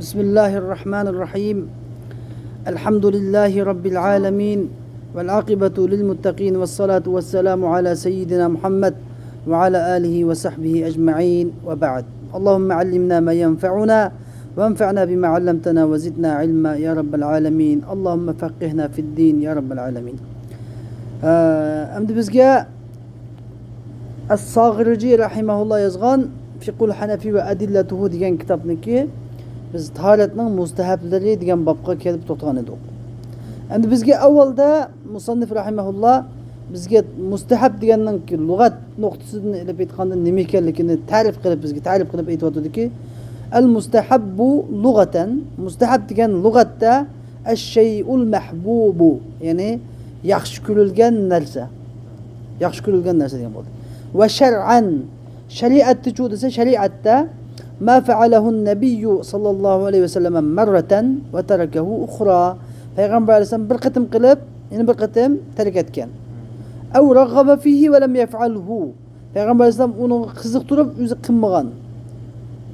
بسم الله الرحمن الرحيم. الحمد لله رب العالمين والعاقبة للمتقين والصلاة والسلام على سيدنا محمد وعلى آله وصحبه أجمعين وبعد. اللهم علمنا ما ينفعنا وانفعنا بما علمتنا وزدنا علما يا رب العالمين. اللهم فقهنا في الدين يا رب العالمين. أمد بزجاء الصاغرجي رحمه الله يزغان فقه الحنفي وأدلته ديان كتاب نكي biz taharetning mustahablari degan babga kelib to'xtagan edik. Endi bizga avvalda musannif rahimahulloh bizga mustahab deganning lug'at nuqtasidan ilib aytganda nima ekanligini ta'rif qilib aytayotdiki, al mustahabbu lughatan, mustahab degan lug'atda ash-shay'ul mahbubu, ya'ni yaxshi ko'rilgan narsa. Yaxshi ko'rilgan narsa degan bo'ldi. Va shar'an, shariatda chu desa shariatda ما فعله النبي صلى الله عليه وسلم مرة وتركه أخرى. Peygamber Aleyhisselam bir kıtım kılıp, yani bir kıtım terk etken. Ev raggaba fihi ve lem yef'alhu. Peygamber Aleyhisselam onu kızıktırıp yüzü kımmagan.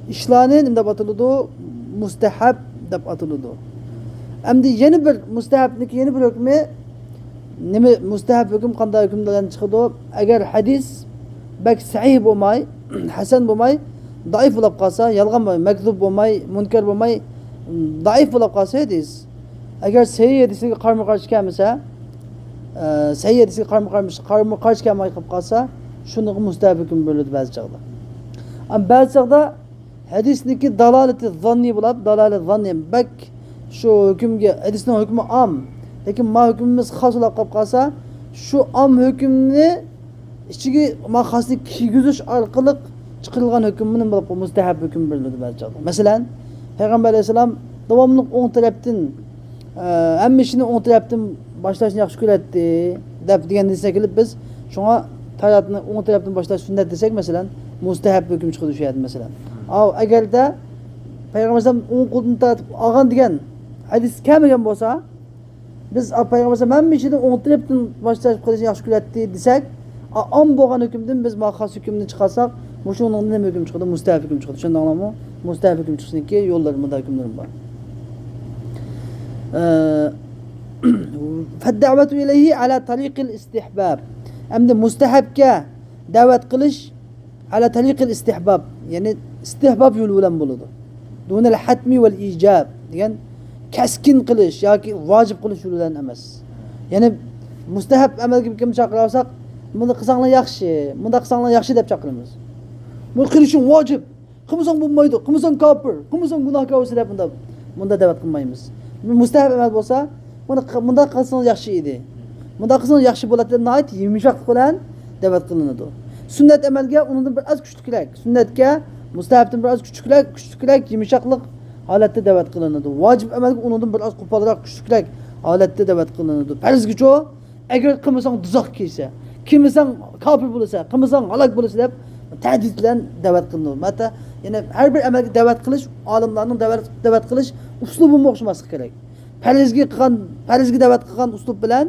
İşlanin de batılıdı, mustahab da batılıdı. Şimdi yeni bir mustahabniki yeni bir hükmü, nemi mustahab hüküm kanda hükümden çıkıdı. Eğer hadis bek sahih bulmay, hasan bulmay, daif bo'lib qolsa, yolg'on bo'lmay, makzub bo'lmay, munkar bo'lmay, daif bo'lib qolsa hadis. Agar sahih hadisga qarama-qarshi kelmasa, sahih hadisga qarama-qarshi kelmay qolib qolsa, shuni mustahab hukm bo'ladi ba'zi chog'da. Am ba'zi chog'da hadisniki dalalati zanni bo'lib, dalalat zanni bak shu hukmga hadisning hukmi am, lekin ma hukmimiz xos bo'lib qolib qolsa, shu am hukmni ichiga ma xoslik kiygizish orqali çıkırılgan hükümünün bulup mustahab hüküm verildi bazı çağda. Mesela Peygamber Aleyhisselam devamlı on taraftan hem işini on taraftan başlaşını yaxşı köretti dep diyen desek gelip biz şuna taratını on taraftan başlaş sünnet desek mesela mustahab hüküm çıkıdı şu yerden mesela. Ama eğer de Peygamber Aleyhisselam on kulunu taratıp ağan diyen hadis kelmegen bolsa biz Peygamber Aleyhisselam hem işini on taraftan başlaş yaxşı köretti desek am boğan hükümden biz mahas hükümünü çıkarsak Muşunun ne hüküm çıktı? Mustahab hüküm çıktı. Şundan anlamı mustahab hüküm çıksın ki yollarımda hükümlerim var. فالدعوة إليه على طريق الاستحباب. أمد مستحب كا دعوة قلش على طريق الاستحباب. يعني استحباب يولولن بولdu. دون الحتم والإيجاب. Yani keskin qilish yoki vojib qilish yo'lidan emas. Ya'ni mustahab amal gibi kim chaqirsak, buni qilsanglar yaxshi, bunda qilsanglar yaxshi deb chaqiramiz. Bu qilishing vojib. Qilmasang bo'lmaydi, qilmasang kofir, qilmasang gunohkor bo'lsa deb bunda da'vat qilmaymiz. Mustahab amal bo'lsa, bunda qilsang yaxshi edi. Bunda qilsang yaxshi bo'ladi deb nayt yumshoq bilan da'vat qilinadi. Sunnat amalga undan bir az kuchliroq, sunnatga mustahabdan bir az kuchliroq yumshoqlik holatda da'vat qilinadi. Vojib amalga undan bir az qo'polroq, kuchliroq holatda da'vat qilinadi. Farzga-cho agar qilmasang dozoq kelsa, qilmasang kofir bo'lsa, qilmasang halok bo'lsa deb tahdid bilan da'vat qilinadi. Mata yana har bir amalga da'vat qilish, olimlarning da'vat qilish uslubi o'xshamasligi kerak. Farzga da'vat qilgan uslub bilan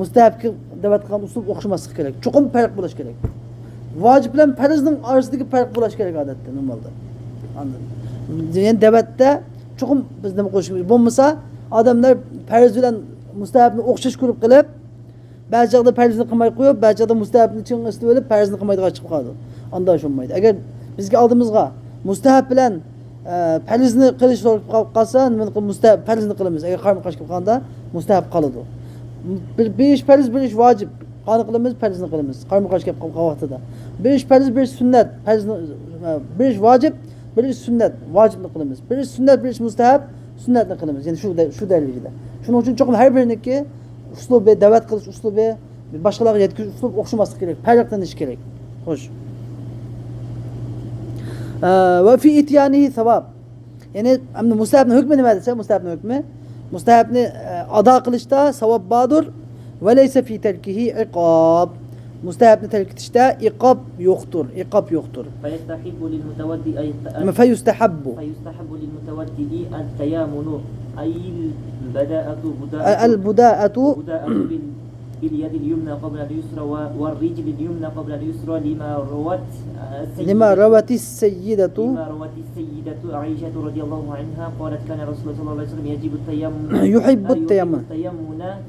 mustahabga da'vat qilgan uslub o'xshamasligi kerak. Cho'qim farq bo'lish kerak. Vojib bilan farzning orasidagi farq bo'lish kerak odatda, normalda. Anladingmi? Yani da'vatda cho'qim biz nima qilish kerak? Bo'lmasa, odamlar farz bilan mustahabni o'xshash ko'rib qilib, ba'zi joyda farzni qilmay qo'yib, ba'zi joyda mustahabni chin istib olib, farzni qilmaydigan chiqib qoladi. Unda o'xshamaydi. Agar bizga oldimizga mustahab bilan farzni qilish to'g'ri qolib qolsa, nima qilib mustahab farzni qilamiz. Agar qarama-qarshi qilganda mustahab qoladi. Bir ish farz, bir ish vojib. Qani qilamiz, farzni qilamiz. Qarama-qarshi kelib qolgan vaqtida. Bir ish farz, bir ish sunnat, farzni bir ish vojib, bir ish sunnat, vojibni qilamiz. Bir ish sunnat, bir ish mustahab, sunnatni qilamiz. Ya'ni shu darajada. Shuning uchun cho'qim har biriniki uslubi, da'vat qilish uslubi, boshqalarga yetkazish uslubi o'xshamasligi kerak, farqlanishi kerak. Xo'sh. Va fi ityanihi savab. Ya'ni amni mustahabni hukmi nima desa, mustahabni hukmi, mustahabni ado qilishda savob bordir va laysa fi tarkihi iqob. Mustahabni tark etishda iqob yo'qdir, فيستحب للمتودي فيستحب للمتودي التيامن أي البداءة باليد اليمنى قبل اليسرى والرجل اليمنى قبل اليسرى لما روت لما روت السيدة عائشة رضي الله عنها قالت كان رسول الله صلى الله عليه وسلم يجب التيمم يحب التيمم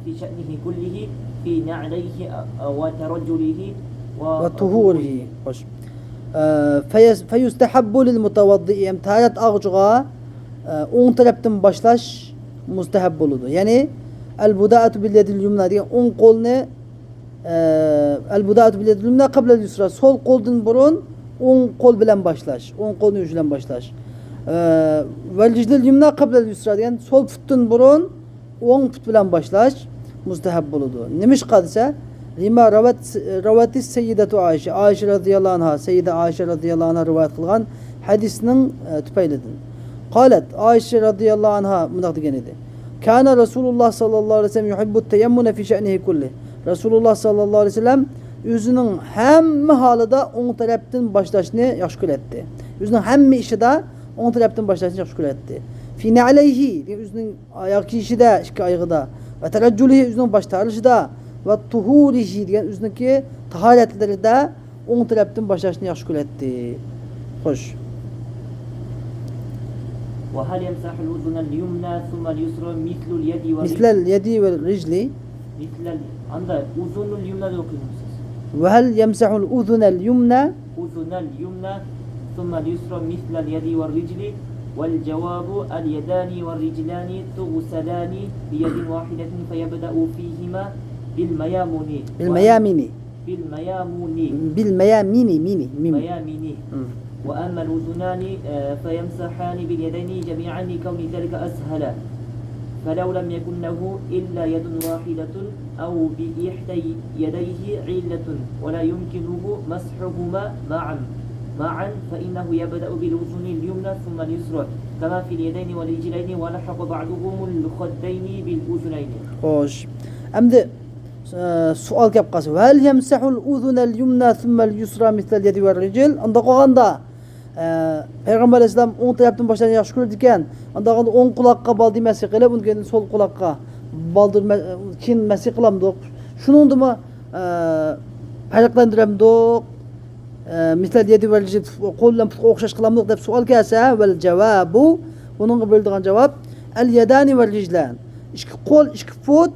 في شأنه كله في نعليه وترجله وطهوره خوش فيستحب للمتوضئ امتحانات أغجغا اون taraftan başlaş mustahab buludu. Yani el-buda'atu bil yedil yumna diye on kolunu el-buda'atu bil yedil yumna qabla al-yusra sol koldan burun on kol bilen başlaş. On kolun ucu bilen başlaş. Vel rijlil yumna qabla al-yusra diyen sol putun burun on put bilen başlaş mustahab buludu. Nemiş kadisa? Lima ravati seyyidetu Ayşe. Ayşe radıyallahu anha, Seyyide Ayşe radıyallahu anha rivayet kılgan hadisinin tüpeyledin. Qalet Ayşe radıyallahu anha mundaq degan edi. Kana Rasulullah sallallahu aleyhi ve sellem yuhibbu teyemmune fi şe'nihi kulli. Rasulullah sallallahu aleyhi ve sellem özünün hemme halıda on taraftan başlaşını yaxşı köletdi. Özünün hemme işide on taraftan başlaşını yaxşı köletdi. Fi ne'aleyhi özünün ayak işide, iki ayağıda ve teracculihi özünün baş tarışıda ve tuhurihi degan özününki taharetleri de on taraftan başlaşını yaxşı köletdi. Xoş. وهل يمسح الأذن اليمنى ثم اليسرى مثل اليد مثل اليد والرجل عند أذن اليمنى وهل يمسح الأذن اليمنى أذن اليمنى ثم اليسرى مثل اليد والرجل والجواب اليدان والرجلان تغسلان بيد واحدة فيبدأ فيهما بالميامن بالميامن وأما الأذنان فيمسحان باليدين جميعا لكون ذلك أسهل فلو لم يكن له إلا يد واحدة أو بإحدى يديه علة ولا يمكنه مسحهما معا فإنه يبدأ بالأذن اليمنى ثم اليسرى كما في اليدين والرجلين ولحق بعضهم الخدين بالأذنين. خوش. أمد سؤال كيف قاسم هل يمسح الأذن اليمنى ثم اليسرى مثل اليد والرجل عندك غندا Peygamber Aleyhisselam on taraftan başlarını yaxşı görürken anda on kulakka baldı mesih qilib undan sol kulakka baldır kin mesih qilamdık. Şunun da farqlandıramdık. Misal yedi və ricil qollan oxşaş qilamdık deb sual kelsə vel cavabu bunun bildiğin cavab el yedani və riclan. İki qol, iki fut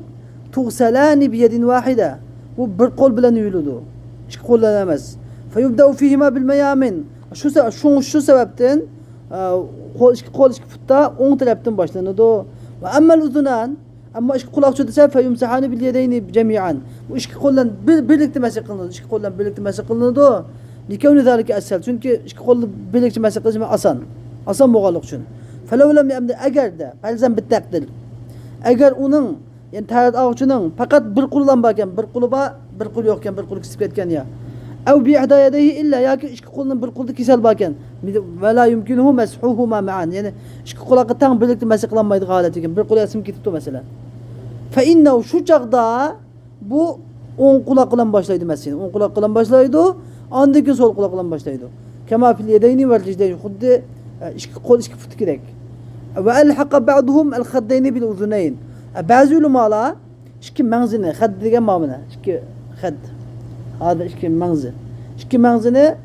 tuğsalani bi yedin vahida. Bu bir qol bilan yuyuldu. İki qollan emas. Feyubda'u fihima bil mayamin. Şu sebepten qol iki putta on taraftan başlandı. Ve emmel uzunan ama iki kulakçı dese feyumsahani bil yedeyni cemi'an. Bu iki kollan birlikte mesih kılındı. İki kollan birlikte mesih kılındı. Likevni zalike esel. Çünkü iki kollu birlikte mesih kılındı asan. Asan boğalık için. Felevlem yemde eğer de elzem bit takdir. Eğer onun yani taharet ağaçının fakat bir kullan bakken bir kulu bir kul yokken bir kulu kisip etken ya. Ev bi ihda yedeyhi illa ya ki iki kulun bir kulda kisel bakken ve la yumkinuhu meshuhuma ma'an. Yani iki kulakı tam birlikte mesih kılanmaydı haletiken. Bir kulu yasim kitipti mesela. Fe innehu şu çağda bu on kulakla başlaydı mesih. On kulakla başlaydı. Andaki sol kulakla başlaydı. Kema fil yedeyni ve ricdeyni. Xuddi iki kol iki fut gerek. Ve elhaka ba'duhum el haddeyni bil uzuneyn. Bazı ulemalar iki menzine, hadd degen mamına. İki hadd. Hada iki menzine. İki menzine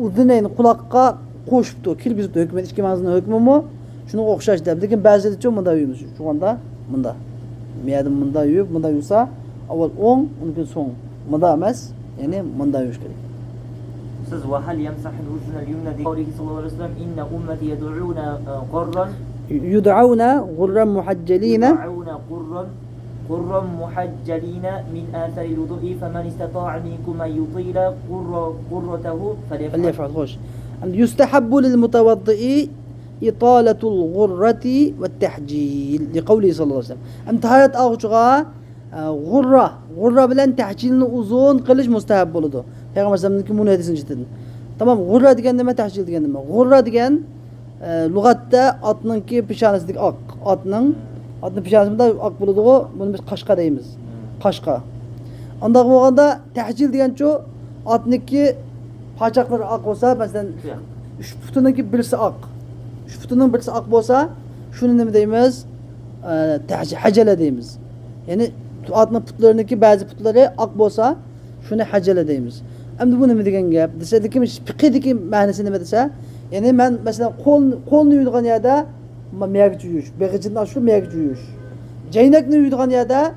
uzuneyn kulakka koşuptu, kirgizipti. Hükümet iki menzine hükmü mü? Şunu okşaş der. Lekin bazıları çok mında yuymuş. Şu anda mında. Miyadım mında yuyup, mında yuysa avval 10, ondan son mında emas. Yani mında yuyuş gerek. وهل يمسح الأذن اليمنى لقوله صلى الله عليه وسلم إن أمتي يدعون قرا يدعون غرا محجلين قرا محجلين من آثار الوضوء فمن استطاع منكم أن يطيل قرته فليفعل. خوش. يستحب للمتوضئ إطالة الغرة والتحجيل لقوله صلى الله عليه وسلم. امتحانات أغشغا غرة بلن تحجيلini uzun qilish mustahab bo'ladi. Peygamber Efendimiz'in bunu hadisini cidden. Tamam, gurra degan nima, tahjil degan nima? Gurra degan lug'atda otninki peshonasidik oq. Otning peshonasida oq bo'ladi, buni biz qashqa deymiz. Qashqa. Undaq bo'lganda tahjil degancho otniki pochoqlari oq bo'lsa, masalan, 3 futuniki birisi oq. 3 futunning birisi oq bo'lsa, shuni nima deymiz? Hajala deymiz. Yani Atının putlarındaki bazı putları ak bolsa şunu hacele deymiz. Endi bu nima degan gap? Desa kim fiqhdagi ma'nosi nima desa? Yani men mesela qo'lni yuydigan yerda miyagi yuyish, beg'ichini ashurib miyagi yuyish. Jaynakni yuydigan yerda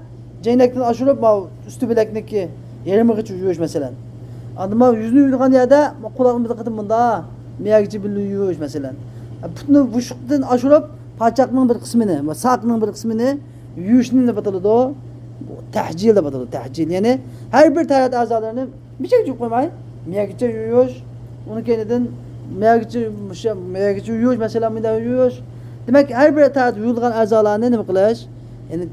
jaynakdan ashurib üstü bilakniki yerimig'icha yuyish masalan. Endi yuzni yuydigan yerda quloqni biqitib bunda miyagi bilan yuyish masalan. Putni bushuqdan ashurib parchaqning bir qismini va saqning bir qismini yuyishni nima ataladi? Tahcil deb ataladi. Tahcil. Yani her bir tahat a'zolarini bir şey qo'ymay, miyagicha yuyish, uni keyinidan miyagicha yuyish, masalan, bunda yuyish. Demak, her bir tahat yuyilgan a'zolarni nima qilish? Yani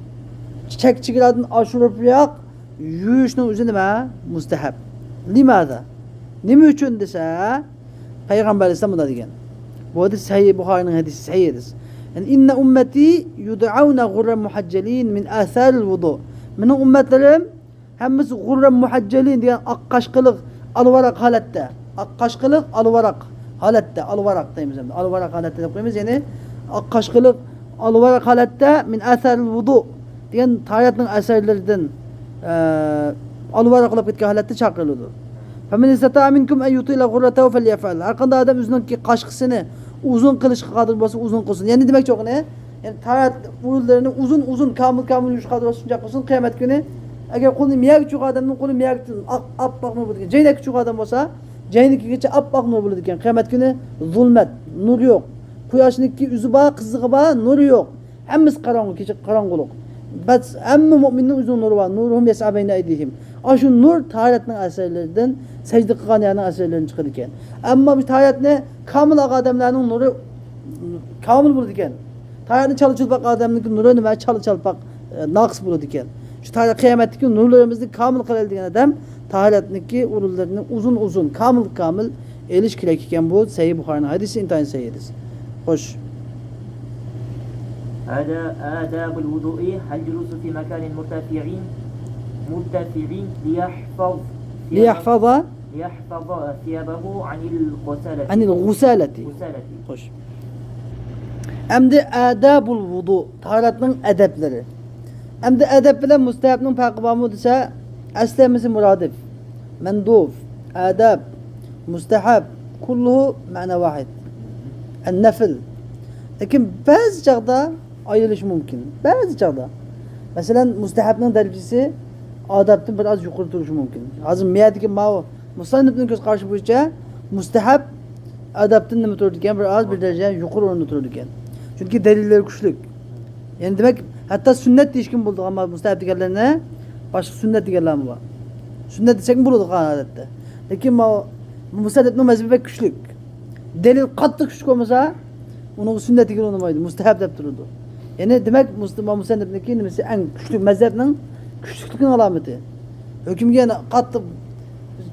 chekchilardan ashuribroq yuyishning o'zi nima? Mustahab. Limada? Nima uchun desa, Payg'ambar alayhisalom bunda degan. Bu hadis Sahih Buxorining hadisi sahih hadis. Yani inna ummati yud'auna ghurran muhajjalin min athar al-wudu. Mening ummatlarim hammasi ghurran muhajjalin degan oqqashqiliq alvaraq holatda. Oqqashqiliq alvaraq holatda, alvaraq deymiz endi. Alvaraq holatda deb qo'yamiz, ya'ni oqqashqiliq alvaraq holatda min athar al-wudu degan tahoratning asarlaridan alvaraq qilib ketgan holatda chaqiriladi. Famin istata'a minkum an yutila ghurratahu falyaf'al. Har qanday odam o'zining qashqisini uzun qilishga qodir bo'lsa, uzun qilsin. Ya'ni demakchi o'qini, yani tarat o'rinlarini uzun kamil yuvish qodir bo'lsa, shuncha qilsin. Qiyomat kuni agar qo'lni miyagi chuq odamning qo'li miyagi oppoq nur bo'ladi. Jaynak chuq odam bo'lsa, jaynikigacha oppoq nur bo'ladi ekan. Qiyomat kuni zulmat, nur yo'q. Quyoshnikki yuzi bor, qizig'i bor, nur yo'q. Hammasi qorong'u, kecha qorong'ulik. Bas hamma mu'minning o'zining nuri bor. Nuruhum yas'abayna aydihim. Shu nur taratning asarlaridan sajda qilgan yerning asarlaridan chiqar ekan. Ammo bu taratni kamil odamlarning nuri kamil bo'ladi ekan. Taratni chala-chulpaq odamning nuri nima chala-chulpaq naqs bo'ladi ekan. Shu tarat qiyomatdagi nurlarimizni kamil qiladigan odam taratniki o'rinlarini uzun kamil elish kerak ekan. Bu Sahih Buxorining hadisi, intayin sahih hadis. Xo'sh. هذا آداب الوضوء الجلوس في مكان مرتفع ليحفظ ثيابه عن الغسالة. Xo'sh. Endi adabul wudu, tahoratning adabları. Endi adab bilan mustahabning farqi bormi desa, aslamisi muradif, mandub, adab, mustahab kulluhu ma'na vahid. An-nafl. Lekin ba'zi chaqda ayrilish mumkin. Ba'zi chaqda. Masalan, mustahabning darajasi adabdan biraz yuqori turishi mumkin. Hozir miyadagi musannifning ko'z qarashi bo'yicha mustahab adabdan nima turadi ekan, bir daraja yuqori o'rinda turadi ekan. Chunki dalillar kuchli. Yani demak, hatto sunnat deyishgan bo'ldi, ammo mustahab deganlarni boshqa sunnat deganlarmi bor. Sunnat desak bo'ladi odatda. Lekin musannifning mazhabi kuchli. Dalil qattiq kuch ko'masa, uni sunnatiga o'rnamaydi, mustahab deb turadi. Yani demak, musannifniki nimasi eng kuchli mazhabning kuchlilikning alomati. Hukmga qattiq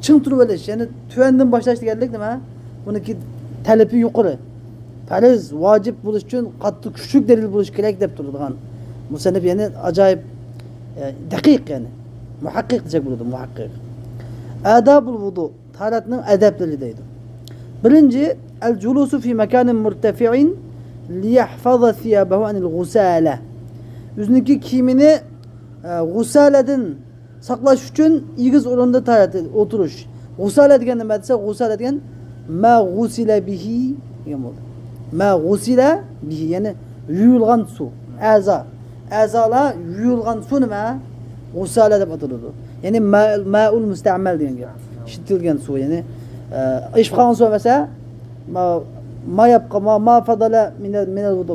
ching turib olish, ya'ni tuvandan boshlash deganlik nima? Buniki talabi yuqori. Farz, vojib bo'lish uchun qattiq kuchli dalil bo'lish kerak deb turadigan. Musannif ya'ni ajoyib daqiq, ya'ni muhaqqiq desak bo'ladi, muhaqqiq. Adabul wudu, tahoratning adablari deydi. Birinchi, al-julusu fi makanin murtafi'in liyahfaza thiyabahu anil ghusala. O'ziniki kiyimini g'usaladan saqlash uchun egiz o'rinda o'tirish. G'usala degan nima desa, g'usala degan ma ghusila bihi degan bo'ladi. Ma ghusila bihi, ya'ni yuyilgan suv. A'zolar yuyilgan suv nima? G'usala deb ataladi. Ya'ni ma'ul musta'mal degan gap. Ishitilgan suv, ya'ni ishqon suv emas, ma yabqa ma fadala min al-wudu.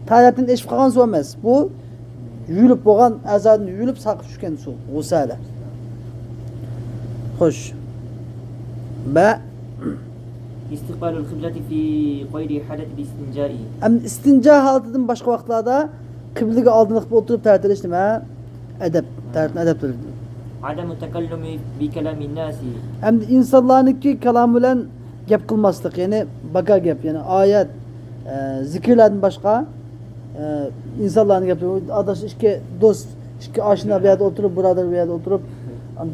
Tahoratdan ishqon suv emas. Bu yuyilib bo'lgan a'zodan yuyilib saqib tushgan suv, g'usala. Xo'sh. Ba istiqbalul qiblati fi g'ayri halat istinja'i. Istinja holatidan boshqa vaqtlarda qiblaga oldinga qilib o'tirib tartilish nima? Adab, taratni adabdir. Adamu takallumi bi kalamin nasi. Hamda insonlarniki kalam bilan gap qilmaslik, ya'ni baqa gap, ya'ni oyat, zikrlardan boshqa insonlarning gapi, adash ikki do'st, ikki oshna bir yerda o'tirib, birodar bir yerda o'tirib,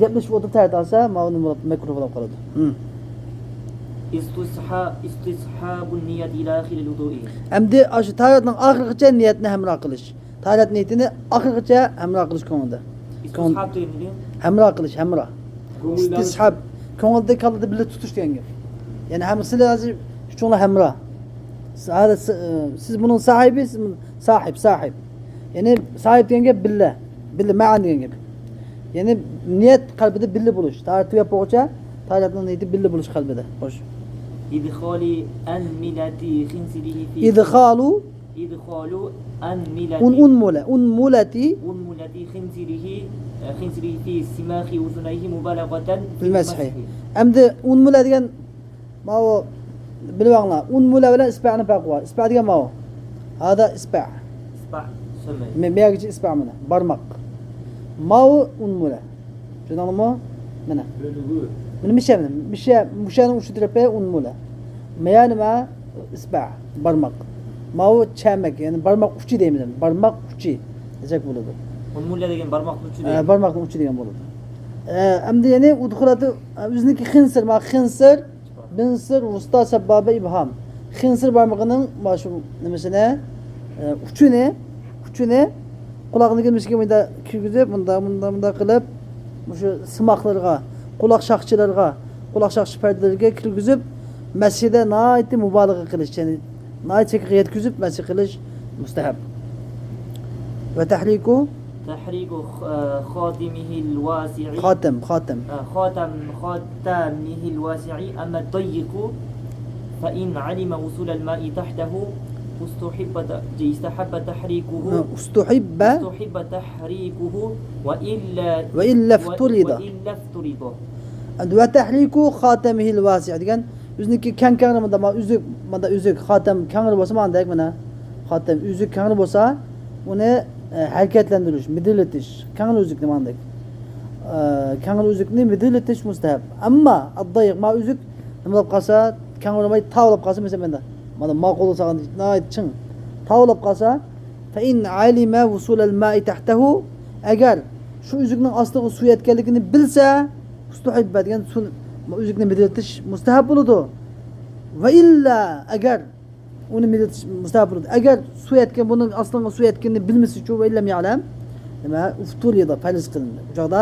gaplashib o'tirib tartasa, ma'lum bo'lib makruh bo'lib qoladi. istishabun niyat ila akhir al-wudu'i. Endi shu tahoratning oxirigacha niyatni hamroh qilish. taharat niyetini ahirgacha hamro qilish ko'ngilda. İstishab deyildi. Hamro qilish, hamro. Ko'ngildan İstishab ko'ngilda kallada birga tutish degan gap. Ya'ni ham sizlar hozir shunga hamro. Siz bunun sahibi, siz sahib. Yani sahip degan gap billa ma'an degan gap. Yani niyat qalbida billa bo'lish. Taharat yapmoqcha, taharatning niyati billa bo'lish qalbida. Xo'sh. İdkhali anmilati khinsirihi fi İdkhalu anmilati unmulati unmulati khinsirihi fi simahi uzunayhi mubalaghatan fil mashi. Endi unmula degan ma'o bilibanglar. Unmula bilan isba'ni farqi bor. Isba' degan ma'o. Hada isba'. isba' sömey. Men bergichi isba' mana, barmoq. Ma'o unmula. Tushundingmi? Mana. bölüğü. Muşanın uçu tarafa unmula. Yani ma isba' barmoq. Ma'o chamak, yani barmoq uchi deymiz. Barmoq uchi dejak bo'ladi. Unmulla degan barmoqni uchi deydi. Barmoqning uchi degan bo'ladi. Endi yani udxulati o'ziniki khinsir, ma khinsir, binsir, usta sababa ibham. Khinsir barmog'ining mana shu nimasini uchini quloqni girmishga bunda kirgizib, bunda qilib, shu simoqlarga, quloq shaqchi pardalariga kirgizib, masjida naiti mubolag'a qilish, ya'ni naiti yetkizib masjid qilish mustahab. Va tahriku تحريك خاتمه الواسع xotim. خاتمه الواسع أما الضيق فإن علم وصول الماء تحته استحب تحريكه وإلا افترض. Ve tahriku khatamihil vasi' degan o'ziniki kang-kangrimda uzuk xotam kangri bo'lsa mana demak mana xotam uzuk kangri bo'lsa uni harakatlantirish, midillatish, kangri uzuk demandek. Kangri uzukni midillatish mustahab. Ammo ad-dayiq ma uzuk nima bo'lib qolsa, kangrimay tavlab qolsa mesela mana ma'qul bo'lsa ching tavlab qolsa fa in alima wusul al-ma'i tahtahu agar shu uzukning ostiga suv yetganligini bilsa mustuhibba degan uzukni midillatish mustahab bo'ladi. Va illa agar uni midillatish mustahab bo'ladi. Agar suv yetgan buning aslida suv yetganini bilmasa uchun va illam ya'lam nima uftulida faliz qilindi. Bu joqda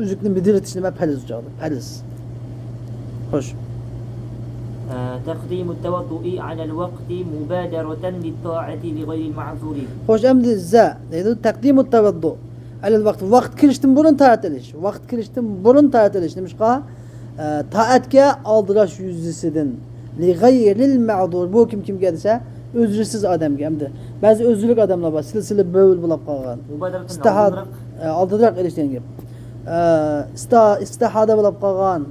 uzukni midillatish nima faliz bu joqda faliz. Xo'sh. تقديم التوضؤ على الوقت مبادرة للطاعة لغير المعذور. Xo'sh, endi za deydi taqdimut tawaddu ala vaqt kirishdan burun taat etish nimishqa taatga oldirash yuzisidan li g'ayril ma'dur bu kimga desa o'zrisiz odamga endi ba'zi o'zrilik odamlar bor silsila bo'l bo'lib qolgan istihad oldinroq elish degan gap istihada bo'lib qolgan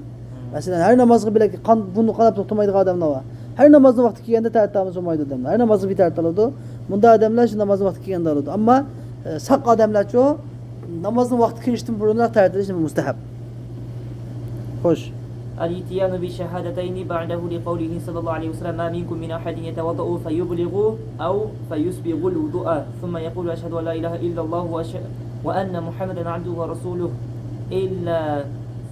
masalan har namozga bilak qon buni qarab to'xtamaydigan odamlar bor har namozni vaqti kelganda taatamiz bo'lmaydi odamlar har namozni bitartaladi bunda odamlar shu namozni vaqti kelganda oladi ammo saq odamlarchu namozning vaqti kirishdan burunroq taat etish mustahab. Xo'sh. الاتيان بالشهادتين بعده لقوله صلى الله عليه وسلم ما منكم من أحد يتوضأ فيبلغ أو فيسبغ الوضوء ثم يقول أشهد أن لا إله إلا الله وأن محمدا عبده ورسوله إلا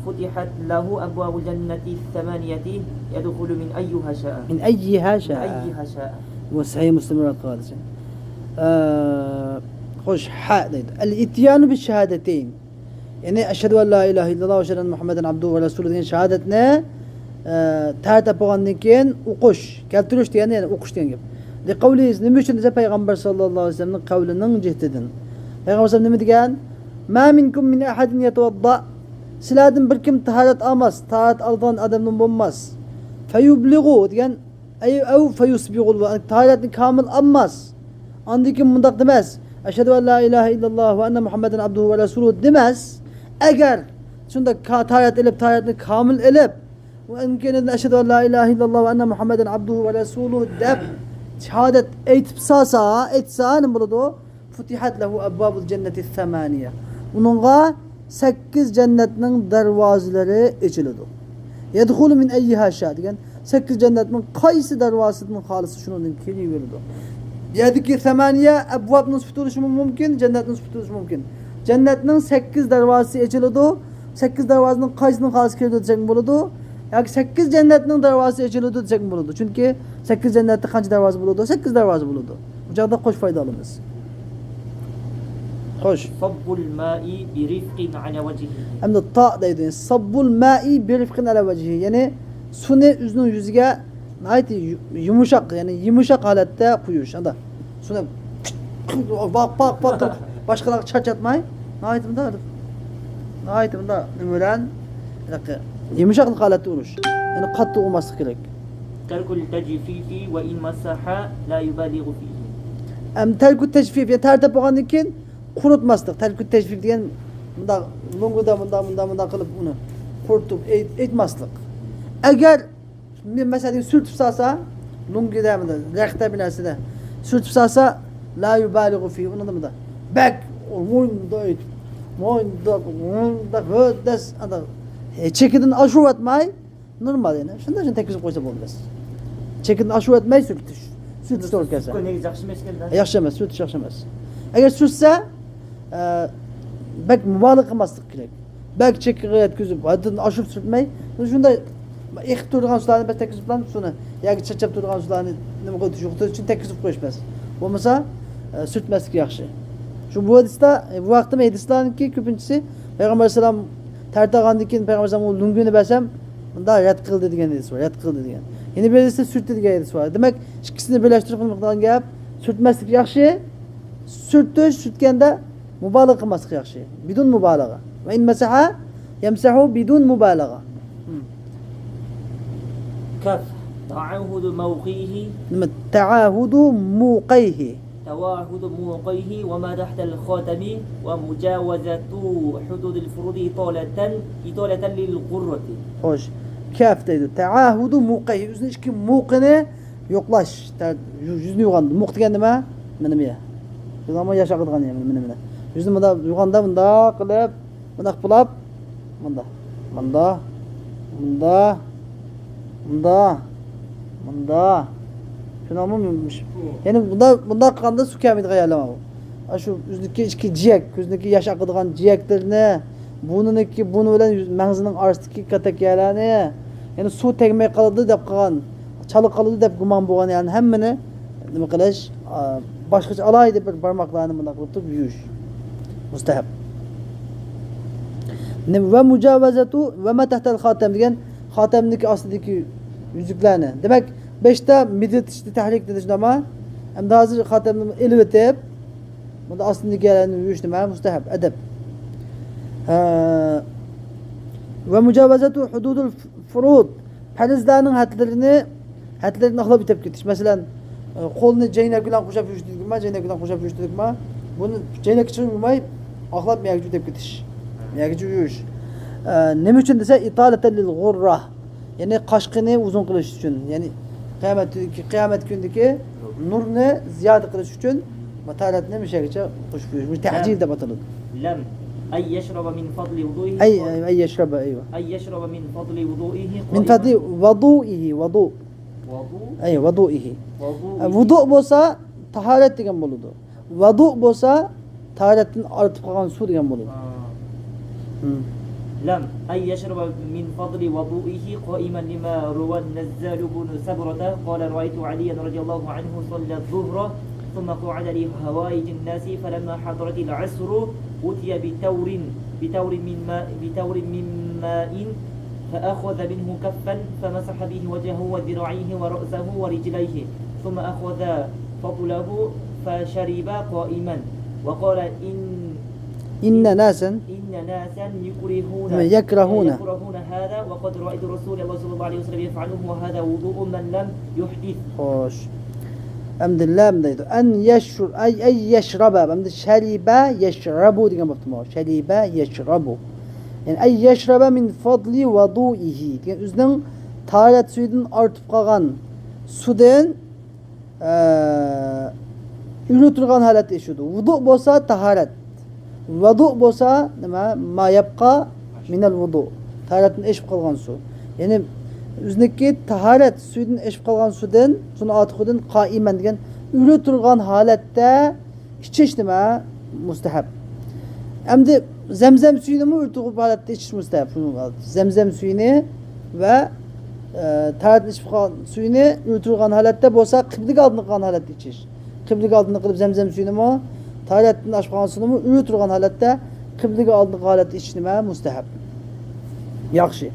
فتحت له أبواب الجنة الثمانية يدخل من أيها شاء وصحيح مسلم قال خوش حاء الاتيان بالشهادتين يعني أشهد أن لا إله إلا الله وأشهد أن محمدا عبده ورسوله دين شهادتنا تعرف بغندن كين وقش كالتروش يعني وقش تيجي لقوله نمشي نزل پیغمبر صلى الله عليه وسلم قولنا جهتدن پیغمبر صلى الله عليه وسلم ما منكم من أحد يتوضأ سلادن بركم طهارة أمس طهارة أرضان أدم بمس فيبلغوا ديان أو فيسبغوا طهارة كامل أمس عندكم مندق دمس أشهد أن لا إله إلا الله وأن محمدا عبده ورسوله دمس أجر شندا طهارة إلب طهارة كامل إلب وإن كان أشهد أن لا إله إلا الله وأن محمدا عبده ورسوله دب شهادة إتسا نمرضو فتحت له أبواب الجنة الثمانية ونغا 8 jannatning darvozalari ochiladi. Yadkhulu min ayyiha sha degan 8 jannatning qaysi darvozasidan xolisi shundan kelaveradi. Yadiki 8 abvobni tutilishi mumkin, jannatni tutilishi mumkin. Jannatning 8 darvozasi ochiladi. 8 darvozaning qaysining xolisi kiradi desang bo'ladi. yoki 8 jannatning darvozasi ochiladi desang bo'ladi. Chunki 8 jannatda qancha darvoza bo'ladi? 8 darvoza bo'ladi. Bu joqda qo'sh foyda olamiz. Xo'sh. صب الماء برفق على وجهه. Hem de ta deydi. Sabbul ma'i bir rifqin ala vecihi. Yani suni üzünün yüzüge nayti yumuşak yani yumuşak halette kuyuş. Anda. Suni bak başkalar çatmay. Naytım da. Naytım da nümüren yumuşak halette uruş. Yani katı olması gerek. ترك التجفيف وإن مسح لا يبالغ فيه. Hem terkut teşfif yani tertip olandikin kurutmaslık. Terkut teşfif diyen bunda lunguda kılıp bunu kurutup etmaslık. Eğer mesela sürtüp salsa lunguda mı da rekte binasında sürtüp salsa la yubaligu fi onun da mı da bek moyunda hödes ada çekidin aşu etmay normal yani. Şunda için tekizip koysa olmaz. Çekidin aşu etmay sürtüş doğru kese. Yaxşı emas, sürtüş yaxşı emas. Eğer sürtse bek mübalağa kılmaslık gerek. Bek çekiğe etkizip adın aşıp sürtmey. Şunda ilk turgan sularını ben tekizip lan sonra ya çeçep turgan sularını ne kadar düşüktür için tekizip koyuşmaz. Olmasa sürtmezlik yaxşı. Şu bu hadiste bu vaktim hadislerin ki köpüncüsü Peygamber Aleyhisselam tertağandikin Peygamber Aleyhisselam lungunu besem bunda ret kıldı diyen hadis var. Ret kıldı diyen. Yine bir hadiste sürttü diyen hadis var. Demek ikisini birleştirip mıknadan gap sürtmezlik yaxşı. Sürtkende mübalağa kılmaslık yaxşı. Bidun mübalağa. Ve in mesaha yemsahu bidun mübalağa. كف تعاهد موقيه تعاهد موقيه تواهد موقيه وما تحت الخاتم ومجاوزة حدود الفروض إطالة للغرة. Hoş. Kaf deydi. Taahudu muqayhi. Üzünü içki muqini yoklaş. Yüzünü yuğandı. Muq degen nima? Mana bu. Ama yaşa qilgan ya mana. Yüzünü bunda yuğanda bunda qilib, bunda qilib, bunda. Şuna mıymış? Yani bunda qilganda su kamid qayalama. Şu yüzündeki içki ciyek, yüzündeki yaşa qilgan ciyeklerini bununki bunu bilen mağzının arasındaki katakyalarını yani su tegmey qaladı dep qilgan, çalıp qaladı dep guman bo'lgan yani hemmini nima qilish başqacha alaydı bir barmoqlarni bunda qilib turib yuyish. Mustahab. Ve mucavazatu ve ma tahtal khatam degan khatamniki ostidagi yüzüklarni. Demek 5'te midret işte tahrik dedi şuna ama hem de hazır khatamni elib etib bunda ostidagilarni yuyish nima mustahab adab. Ve mucavazatu hududul furud farzlarning hadlarini aqlab bitib ketish. Masalan, qo'lni jaynak bilan qo'shib yurishdikmi? Buni jaynak uchun yurmay aqlab miyagga bitib ketish. Miyagga yurish. Nima uchun desa italatan lil ghurra. Yani qashqini uzun qilish uchun. Yani qiyomat kunidagi nurni ziyoda qilish uchun matalatni mishagacha qo'shib yurish. Bu ta'jil deb ataladi. Lam أي يشرب من فضل وضوئه أي يشرب أيوة أي يشرب من فضل وضوئه من فضل وضوئه وضوء أي وضوئه وضوء بوسا taharet degan boludu. Vadu bo'lsa taharettin artıp qolgan suv degan boludu. لم أي يشرب من فضل وضوئه قائما لما روى النزال بن سبرة قال رأيت عليا رضي الله عنه صلى الظهر ثم قعد لهوائج الناس فلما حضرت العصر أتي بتور من ماء فأخذ منه كفا فمسح به وجهه وذراعيه ورأسه ورجليه ثم أخذ فضله فشرب قائما وقال إن ناسا يكرهون هذا وقد رأيت رسول الله صلى الله عليه وسلم يفعله وهذا وضوء من لم يحدث. Hoş. Emdillam deydi. En yeşrub ay yeşraba. Emdi şeriba yeşrabu degan bo'pti. Şeriba yeşrabu. Yani ay yeşraba min fadli vudu'ihi. Yani o'zining taharat suyidan ortib qolgan sudan uni turgan holatda ichadi. Vudu bo'lsa taharat. Vudu bo'lsa nima? Ma yabqa min al-vudu. Taharatni ichib qolgan suv. Yani o'ziniki taharat suyidan ichib qolgan suvdan, suni otiqidan qoiman degan uni turgan holatda ichish nima? Mustahab. Endi zamzam suyini mi urtug'ib holatda ichish mustahab. Zamzam suyini va taharat ichib qolgan suyini urturgan holatda bo'lsa, qiblaga oldin qilgan holatda ichish. Qiblaga oldin qilib zamzam suyini mi taharatdan oshib qolgan suvni uyib turgan holatda qiblaga oldingi holatda ichish nima mustahab. Yaxshi.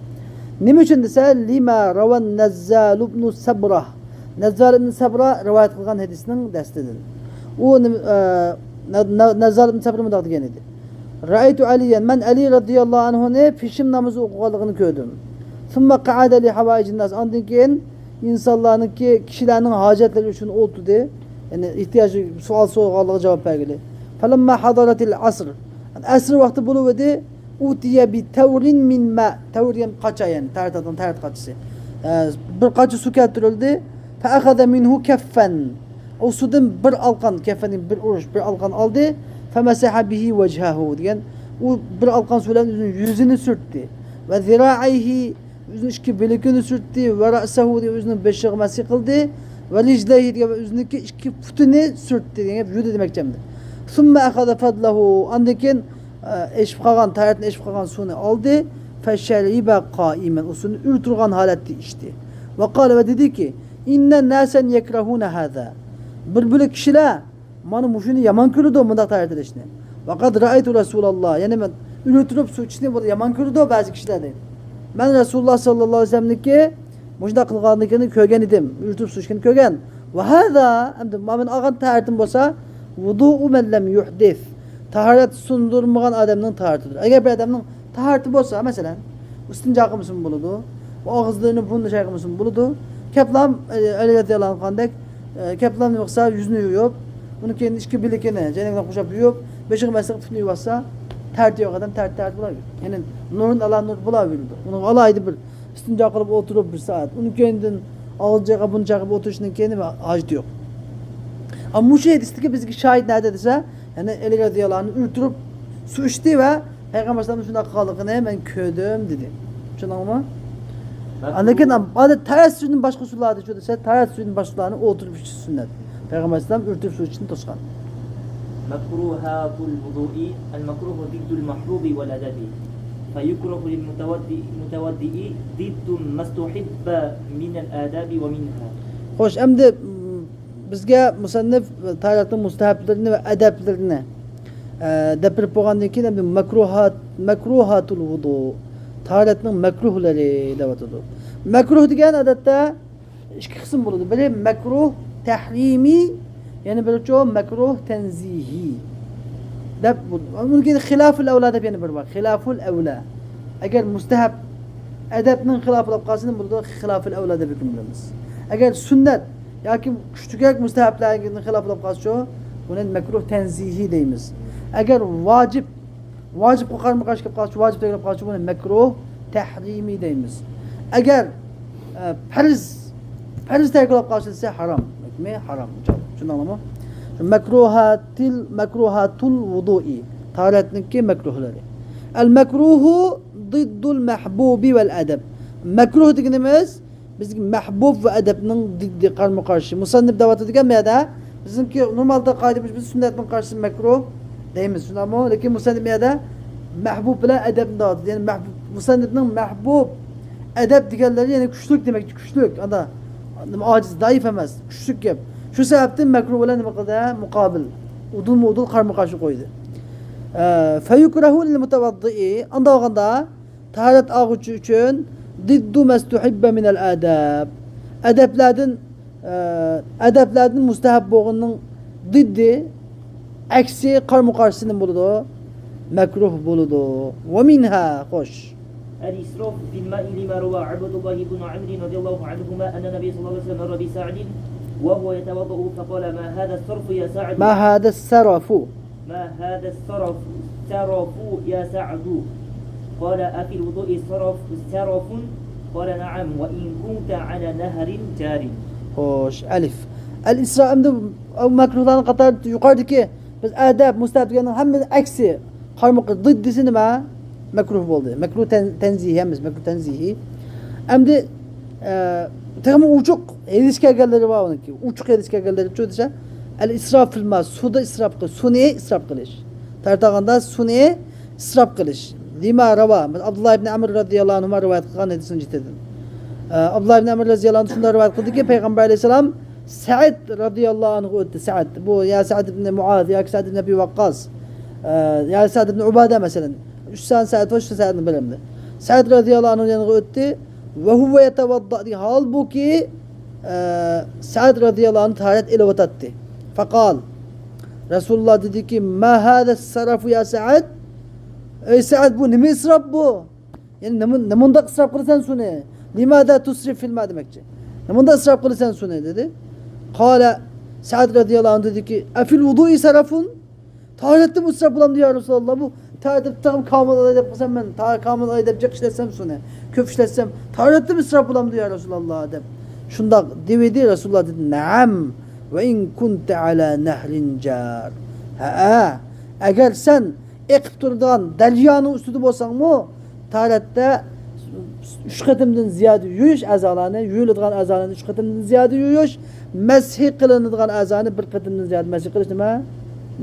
Nima uchun desa, lima rawan Nazzal ibn Sabra. Nazzal ibn Sabra rivoyat qilgan hadisning dastidir. U Nazzal ibn Sabra bunday degan edi. Ra'aytu Aliyan, man Ali radhiyallohu anhu ne pishim namozi o'qiganligini ko'rdim. Summa qa'ada li hawajin nas. Ondan keyin insonlarningki kishilarning hojatlari uchun o'tirdi. Yani ihtiyoji savol so'rag'anligiga javob bergili. Falamma hadaratil asr. Asr vaqti bo'lib edi, utiya bi tawrin min ma. Tawr ham qacha, yani tarat qachisi. Bir qacha suv keltirildi. Fa akhadha minhu kaffan. O sudan bir alqan, kaffaning bir urush, bir alqan oldi. Fa masaha bihi wajhahu degan. U bir alqan suv bilan yuzini surtdi. Va zira'ihi o'zining ikki bilagini surtdi va ra'sahu o'zining beshig'i masih qildi. Va lijlayhi degan o'zining ikki putini surtdi degan gap yudi demakchamdi. Summa akhadha fadlahu. Undan keyin eshib qolgan, taratni eshib qolgan suvni oldi. Fa shariba qa'iman. Usuni ur turgan holatda ichdi. Va qala va dediki, inna nasan yakrahuna hada. Bir kishilar mana mushuni yomon ko'radi bunday taratda ishni. Va qad ra'aytu Rasululloh. Ya'ni men ur turib suv ichishni bu yomon ko'radi ba'zi kishilar deydi. Men Rasululloh sallallohu alayhi vasallamniki mujda qilganligini ko'rgan edim. Yurtib sushkini ko'rgan. Va hada endi men olgan taharatim bo'lsa, vudu'u man lam yuhdis. Taharat sundurmagan odamning taharatidir. Agar bir odamning taharati bo'lsa, masalan, ustinja qilmasin bo'ladi, og'izlarini bunni shay qilmasin bo'ladi. Kaplam alayhisalom qandak kaplam nima qilsa, yuzini yuvib, uni keyin ikki bilakini janagdan qo'shib yuvib, beshiq masaq tutib yuvsa, taharati yo'q odam tarat bo'ladi. Ya'ni nurun Allah nur bo'ladi. Uni alaydi bir istinja qilib o'tirib bir soat. Uni keyindan og'izga buni chaqib o'tirishning keyin hojat yo'q. Ammo bu hadisdagi bizga shohid nada desa, ya'ni Ali radhiyallohu anhu o'tirib suv ichdi va payg'ambar sollallohu alayhi vasallam qilganligini men ko'rdim dedi. Tushundingmi? Lekin odat tarat suyunun boshqa suvlarda shu desa, tarat suyunun boshqalarini o'tirib ichish sunnat. Payg'ambar sollallohu alayhi vasallam o'tirib suv ichishni to'sgan. Makruhatul wudu'i al-makruhu diddul mahbubi wal adabi. فيكره للمتودئ ضد ما استحب من الآداب ومنها. Xo'sh, endi bizga musannif taratning mustahablarini va adablarini dapirib bo'lgandan keyin endi makruhatul wudu, taratning makruhlari deb atadi. Makruh degan odatda ikki qism bo'ladi. Biri makruh tahrimi, ya'ni birchi makruh tanzihi. Deb bunga xiloful avla deb yana bir bor. Xiloful avla. Agar mustahab adabning xilofi bo'lib qolsa, bunda xiloful avla deb hukm qilamiz. Agar sunnat yoki kuchliroq mustahablarning xilofi bo'lib qolsa, buni makruh tanzihi deymiz. Agar vojib qarama-qarshi kelib qolsa, vojib kelib qolsa, buni makruh tahrimi deymiz. Agar farz kelib qolsa, harom. Harom. Tushundingmi? Makruhatul wudu'i. Taharatniki makruhlari. Al makruhu diddul mahbubi vel adab. Makruh deganimiz bizga mahbub va adabning diddi qarama-qarshi. Musannif davat etgan meyada bizimki normalda qoidamiz biz sunnatning qarshisi makruh deymiz. Shundami? Lekin musannif meyada mahbub bilan adabni davat. Ya'ni musannifning mahbub adab deganlari ya'ni kuchlik demakchi, kuchlik. Anda ojiz, zaif emas, kuchlik gap. Shu sababdan makruh bilan nima qildi? Muqobil. Udul qarama-qarshi qo'ydi. Fayukrahu lil mutawaddi. Anda olganda taharat oluvchi uchun diddu mastuhibba min al adab. Adablardan mustahab bo'lganning diddi aksi qarama-qarshisi nima bo'ladi? Makruh bo'ladi. Va minha qo'sh. الإسراف في الماء لما روى عبد الله بن عمرو رضي الله عنهما أن النبي صلى الله عليه وسلم مر بسعد وهو يتوضأ فقال ما هذا الصرف يا سعد ما هذا السرف يا سعد قال أفي الوضوء سرف قال نعم وإن كنت على نهر جار. خوش ألف الإسراف أو مكروهان قطار yuqoridagi biz adab mustahab deganning hamma aksi qarmoq diddisi nima? Makruh bo'ldi. Makruh tanzihi emas, makruh tanzihi. Endi Tağımı uçuk edis kelganlari var onunki. Uçuk edis kelganlari şu desa al-israf fil ma, suda israf qilish, suni israf qilish. Tartaganda suni israf qilish. Lima rava, Abdullah ibn Amr radhiyallohu anhu rivoyat qilgan hadisini aytadi. Abdullah ibn Amr radhiyallohu anhu shunday rivoyat qildiki, Payg'ambar alayhisalom Sa'd radıyallahu anh öttü. Sa'd. Bu ya Sa'd ibn Muaz ya Sa'd ibn Abi Vakkas. Ya Sa'd ibn Ubade mesela. 3 tane Sa'd var, 3 tane Sa'd'ın bölümde. Sa'd radıyallahu anh'ın yanına öttü. Ve huve yetevadda diye. Halbuki Sa'd radıyallahu anh taharet ile vatattı. Fakal. Resulullah dedi ki ma hâdes sarafu ya Sa'd. Ey Sa'd bu ne mi israf bu? Yani ne munda israf kılırsan sune. Limada tusrif fil ma demekçi. Ne munda israf kılırsan sune dedi. Kale Sa'd radıyallahu anh dedi ki efil vudu'i sarafun. Taharette mi israf bulam diyor Resulullah bu. Taharette tam kamil edep kılsam ben. Kamil edep işletsem sune. Köf işletsem. Taharette mi israf bulam diyor Resulullah edep. Şunda devedi Resulullah dedi. Naam. Ve in kunte ala nehrin car. Ha. Eğer sen ekip turduğun delyanın üstüde bolsan mı? Taharette 3 qatımdan ziyade yuyuş azalarını, yuyuladigan azalarını 3 qatımdan ziyade yuyuş, meshi qilinadigan azani 1 qatımdan ziyade meshi qilish nima?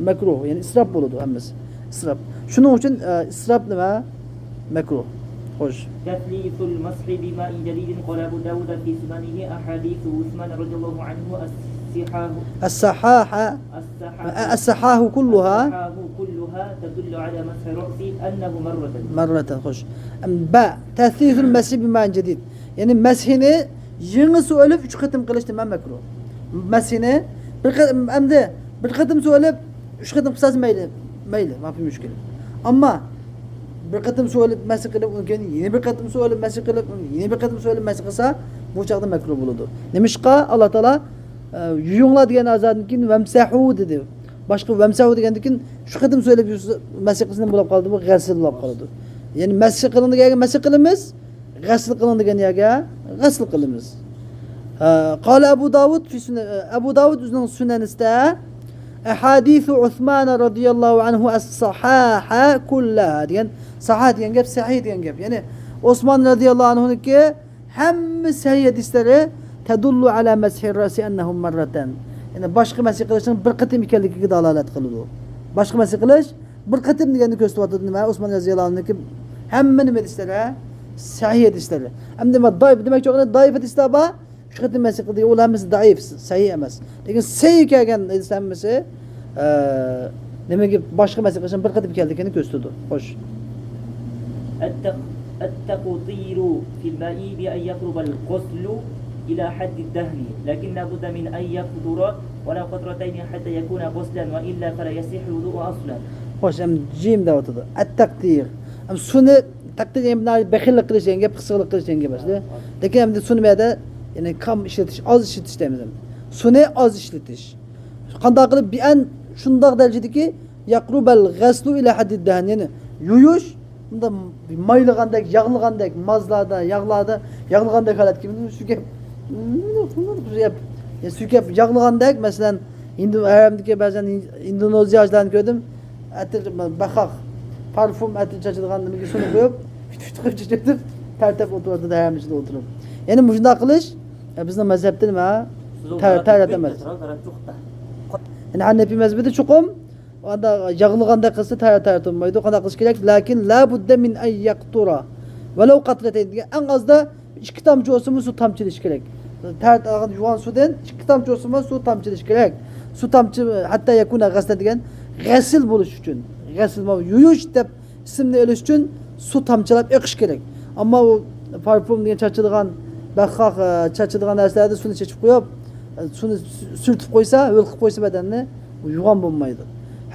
Makruh, yani israf bo'ladi hammasi. İsraf. Shuning uchun israf nima? Makruh. Xo'sh. Taflisul mashi bima'i jadidin qala Abu Dawud fi sunanihi ahadithu Uthman radhiyallahu anhu السحاحة السحاح كلها تدل على مسح الرأس أنه مرة خوش باء تثليث المسح بماء جديد يعني مسحني ينغ سؤالف 3 قتم قلشت ما مكروه مسحني bir قتم سؤالف 3 قتم قصاص ميله ما في مشكلة أما bir قتم سؤالف مسح قلب yine bir قتم سؤالف مسح قلب yine bir قتم سؤالف مسح qilsa bu çağda mekruh buludu. Demişqa Allah Teala yuyungla degan azaddan keyin vamsahu dedi. Boshqa vamsahu degandan keyin shu qatim so'ylab masih qilsin bo'lib qoldi, bu g'asl bo'lib qoladi. Ya'ni masih qilinadigan masih qilamiz, g'asl qilinadigan yerga g'asl qilamiz. Qala Abu Dawud fi sunan Abu Dawud o'zining sunanisida ahadithu Uthman radhiyallohu anhu as-sahaha kullaha degan sahih degan gap sahih degan gap. Ya'ni Osman radhiyallohu anhuniki hamma sahih hadislari tadullu ala meshi rasi ennehum marraten. Yani başka mesih kılışın bir kıtım ikenligiga dalalet kıldı. Başka mesih kılış bir kıtım deganni ko'rsatadi nima? Osman radhiyallohu anhuki hamma nima hadislar, sahih hadislar. Hamda daif demek yo'q, daif hadislar bor. Shu kıtım mesih qildi, ular hammasi daif, sahih emas. Lekin sahih kelgan hadislar hammasi nimaga başka mesih kılışın bir kıtım ikenligini ko'rsatadi. Xo'sh. التقطير في الماء بأن يقرب الغسل إلى حد الدهن لكن لابد من أن يقدر ولو قطرتين حتى يكون غسلا وإلا فلا يصح الوضوء أصلا. Hoş hem cim de oturdu. At-takdir. Hem sunu takdir yani bekillik kılış yani kısıklık kılış yani başta. Lakin hem de sunu da yani kam işletiş, az işletiş demizim. Sunu az işletiş. Qanday qilib bi'an shundaq darajadaki yaqrubal ghaslu ila haddid dahan yani yuyuş bunda mayligandek, yağligandek, mazlarda, yağligandek holat gibi sükep sükep yağligandek mesela Hindu bazen Indonezyalılarni ko'rdim. Atir baxaq parfum atir chachadiganniga suni qo'yib, fit qilib chachatib, tartib o'tirdi haram ichida o'tirib. Ya'ni shunday qilish bizning mazhabda nima? Tarat emas. Yani Hanefi mezhebida chuqum anda yağliganda qilsa tarat olmaydi. Qanday qilish kerak? Lakin la budda min ay yaqtura. Walau qatratayn degan eng ozda 2 tomchi olsa suv tomchilish kerak. Tarat olgan yuvan suvdan 2 tomchi olsa suv tomchilish kerak. Suv tomchi hatta yakuna g'asl degan g'asl bo'lish uchun, g'asl yuyush deb ismni olish uchun suv tomchilab eqish kerak. Ammo u parfum degan chachadigan, baxaq chachadigan narsalarda suvni chechib qo'yib, suvni surtib qo'ysa, yo'l qilib qo'ysa badanni, u yuvan bo'lmaydi.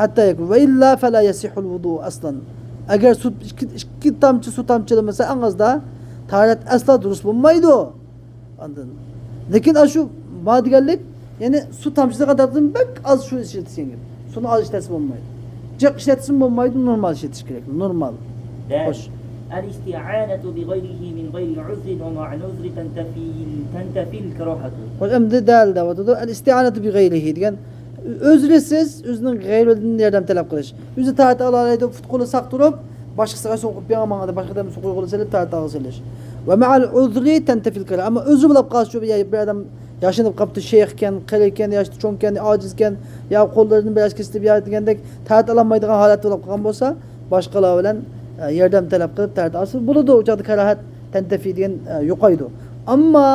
Hatta yakun va illa fala yasihul wudu aslan. Agar suv 2 tomchi suv tomchilamasa, eng ozda taharat asla durust bo'lmaydi. Anladın? Lekin shu ma deganlik, ya'ni suv tomchisi qadardan bak az shu ishlatish kerak. Suvni az ishlatsa bo'lmaydi. Jiq ishlatsa bo'lmaydi, normal ishlatish kerak. Normal. Xo'sh. الاستعانة بغيره من غير عذر ومع العذر تنتفي الكراهة. Xo'sh, endi dalil davotida al-isti'anatu bi ghayrihi degan özrisiz o'zining g'ayridan yordam talab qilish. O'zi taat olaydi, futquli saq turib, boshqasiga so'qib bermaganda boshqadan so'qib qo'yilsa taat olsilish. Va ma'al uzri tantafil kara. Ammo o'zi bilan qolsa bir odam yashinib qopti, sheyxkan, qilikan, yoshi cho'nkan, ojizkan, yo qo'llarini biroz kesib yotgandek taat olmaydigan holat bo'lib qolgan bo'lsa, boshqalar bilan yordam talab qilib taat olsa bo'ladi. O'chaqda karahat tantafi degan yo'qaydi. Ammo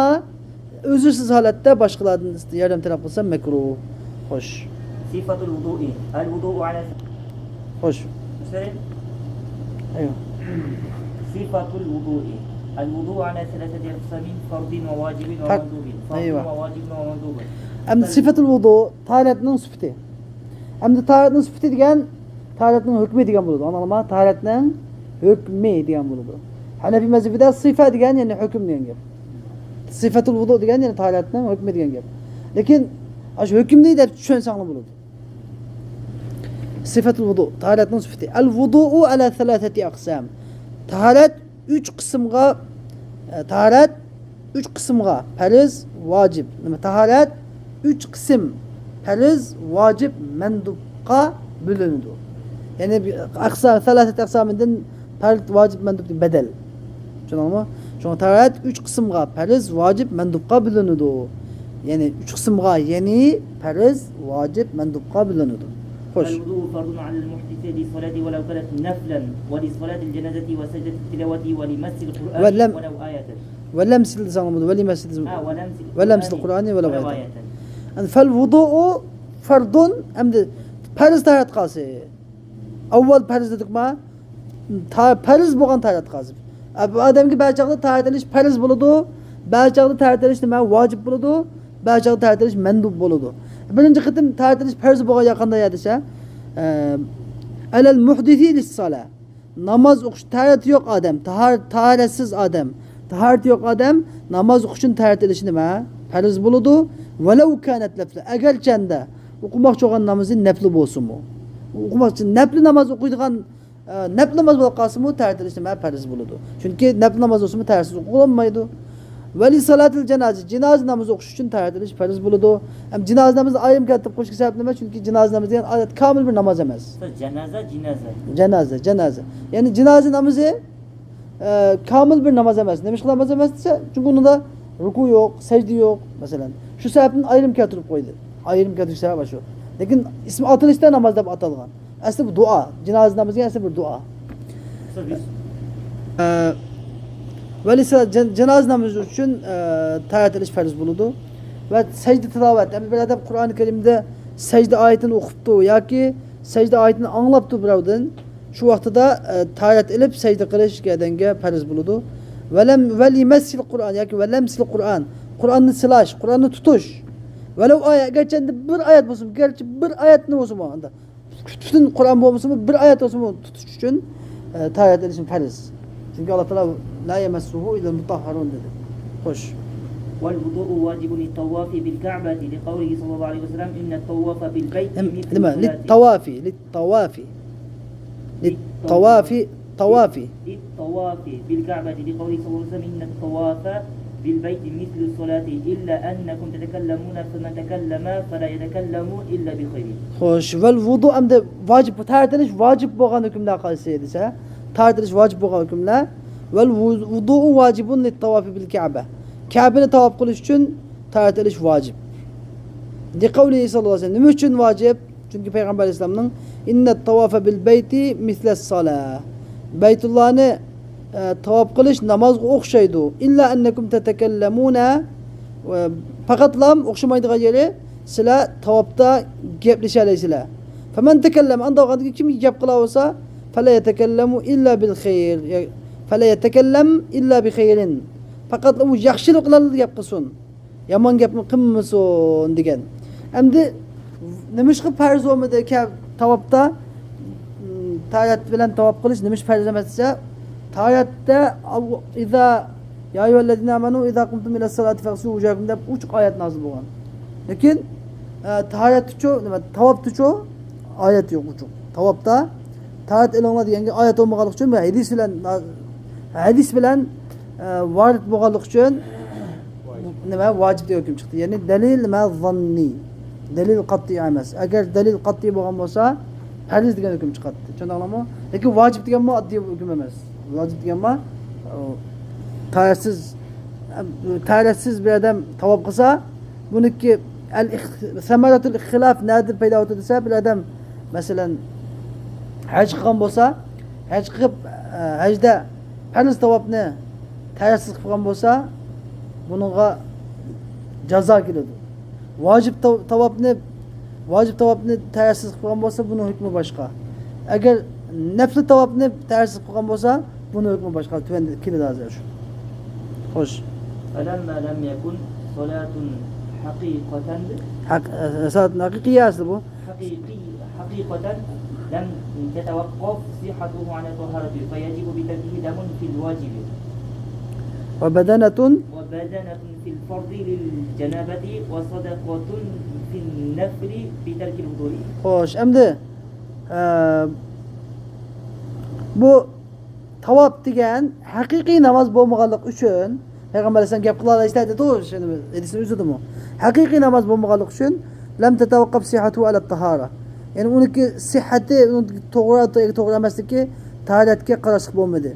özürsiz holatda boshqalardan yordam talab qilsa makruh. Xo'sh. صفة الوضوء الوضوء على Xo'sh. مثلا Ayyo. صفة الوضوء الوضوء على ثلاثة أقسام فرض وواجب فرض. ومندوب أيوة. وواجب ومندوب Endi sifatul vudu tahoratning sifati. Endi tahoratning sifati degan tahoratning hukmi degan bo'ladi. Anglama tahoratning hukmi degan bo'ladi. Hanafi mazhabida sifa degan ya'ni hukm degan gap. Sifatul vudu degan ya'ni tahoratning hukmi degan gap. Lekin shu hukmni deb tushunsangiz bo'ladi. Sifatul vudu tahoratning sifati. Al vudu'u ala thalathati aqsam. Tahorat 3 qismga tahorat 3 qismga farz, vojib. Nima tahorat 3 qism farz, vojib, mandubga bo'linadi. Ya'ni aqsam salasat aqsamidan farz, vojib, mandub deb badal. Tushundingmi? Shunga tahorat 3 qismga farz, vojib, mandubga bo'linadi. Ya'ni 3 qismga, ya'ni farz, vojib, mandubga bo'linadi. Xo'sh. الوضوء فرض على المحدث للصلاة ولو كانت نفلا ولصلاة الجنازة وسجدة التلاوة ولمس القرآن ولم- ولو آية ولمس الزمان ولمس ولمس القرآن ولو آية. فالوضوء فرض أمد فرض tahorat qilsa. Avval farz dedik ma? Farz bo'lgan tahorat qilsa. Odamga barchaqda tahorat qilish farz bo'ladi, barchaqda tahorat qilish nima vojib bo'ladi, barchaqda tahorat qilish mandub bo'ladi. Birinchi qitim tahorat qilish farz bo'lgan yaqinda yadisa, alal muhdisi lis-sola. Namoz o'qish tahorat yo'q odam, tahoratsiz odam, tahorat yo'q odam namoz o'qish uchun tahorat qilish nima? Farz bo'ladi. Walau kanat nafla. Agar chanda o'qimoqchi bo'lgan namozi nafli bo'lsin-mu? O'qimoqchi nafli namoz o'qiydigan nafli namoz bo'lib qolsa-mu, tahorat qilish nima? Farz bo'ladi. Chunki nafli namoz bo'lsa-mu tahorsiz o'qilmaydi. Vali salatul janoza, jinoza namozi o'qish uchun tahorat qilish farz bo'ladi. Ham jinoza namozi ayrim keltirib qo'yishga sabab nima? Chunki jinoza namozi degan odat komil bir namoz emas. Janoza. Ya'ni jinoza namozi komil bir namoz emas. Nima qilib namoz emas desa, chunki unda ruku yo'q, sajda yo'q, masalan. Shu sababdan ayrim keltirib qo'ydi. Ayrim keltirish sababi shu. Lekin ismi atilishda namoz deb atalgan. Asli bu duo. Jinoza namozi asli bir duo. Vali janoza namozi uchun tahorat qilish farz bo'ladi va sajda tilovat. Endi bir odam Qur'oni Karimda sajda oyatini o'qibdi yoki sajda oyatini anglabdi birovdan, shu vaqtida tahorat qilib sajda qilish odamga farz bo'ladi. Valimasil Qur'on yoki valamsil Qur'on. Qur'onni silash, Qur'onni tutish. Walau oyat, garchi bir oyat bo'lsin, garchi bir oyatni bo'lsin unda. Butun Qur'on bo'lmasa, bir oyat bo'lsin tutish uchun tahorat qilish farz. Çünkü Allah Teala la yemassuhu illa mutahharun dedi. Hoş. والوضوء واجب للطواف بالكعبة لقوله صلى الله عليه وسلم إن الطواف بالبيت مثل لما الصلاة. للطواف للطواف بالكعبة لقوله صلى الله عليه وسلم إن الطواف بالبيت مثل الصلاة إلا أنكم تتكلمون فمن تكلم فلا يتكلم إلا بخير. Hoş. Vel vudu amde vacip tahorat qilish vacip bo'lgan hukmlar qaysi desa, tahorat qilish vacip bo'lgan hukmlar. Vel vudu vacibun lit-tawaf bil-Ka'ba. Ka'bani tavof qilish uchun tahorat qilish vacip. Liqavli sallallohu alayhi vasallam. Nima uchun vacip? Chunki payg'ambar islomning inna tavofa bil-bayti misla as-salah. Baytullohni tavof qilish namozga o'xshaydi. Illa annakum tatakallamuna faqat lam o'xshamaydigan yeri sizlar tavofda gaplashaysizlar. Faman takallama anda kim gap qila olsa fala yatakallamu illa bil khayr. Fala yatakallam illa bi khayrin. Faqat u yaxshiliklarni gap qilsin. Yomon gapni qilmasin degan. Endi nima ish qilib farz bo'lmadi tavofda tahorat bilan tavof qilish nima ish farz emas desa, tahoratda iza ya ayyuhallazina amanu iza qumtum ila salati faghsilu wujuhakum deb 3 oyat nozil bo'lgan. Lekin tahorat uchun nima tavof uchun oyat yo'q uchun. Tavofda tahorat ilonlar deganga oyat bo'lmaganligi uchun hadis bilan varid bo'lganligi uchun nima vojib deb hukm chiqdi. Ya'ni dalil nima zanni. Dalil qat'iy emas. Agar dalil qat'iy bo'lgan bo'lsa, farz degan hukm chiqadi. Tushundingizmi? Lekin vojib degan ma oddiy hukm emas. Vojib degan ma tahoratsiz bir odam tavof qilsa, buniki samaratul ixtilof nadir paydo bo'ldi desa, bir odam masalan haj qilgan bo'lsa, haj qilib hajda farz tavofni tahoratsiz qilgan bo'lsa, buningga jazo keladi. Vojib tavobni ta'siz qilgan bo'lsa, buning hukmi boshqa. Agar nafl tavobni ta'siz qilgan bo'lsa, buning hukmi boshqa. Tuvanda keladi hozir shu. Xo'sh. فلما لم يكن صلاة حقيقة Saat haqiqiy asli bu. حقيقة لم تتوقف صحته عن الطهارة فيجب بتركه دم في الواجب وبدنة وبدنة في الفرض للجنابة وصدقة في النفل بترك الوضوء. Xo'sh, endi bu tavob degan haqiqiy namoz bo'lmaganlik uchun Payg'ambar alayhisalom gap qilib aytadi, to'g'ri, shuni edisini uzudimi? Haqiqiy namoz bo'lmaganlik uchun lam tatawaqqaf sihhatu ala tahara. Ya'ni uniki sihhati, to'g'ri emasligi tahoratga qarashlik bo'lmadi.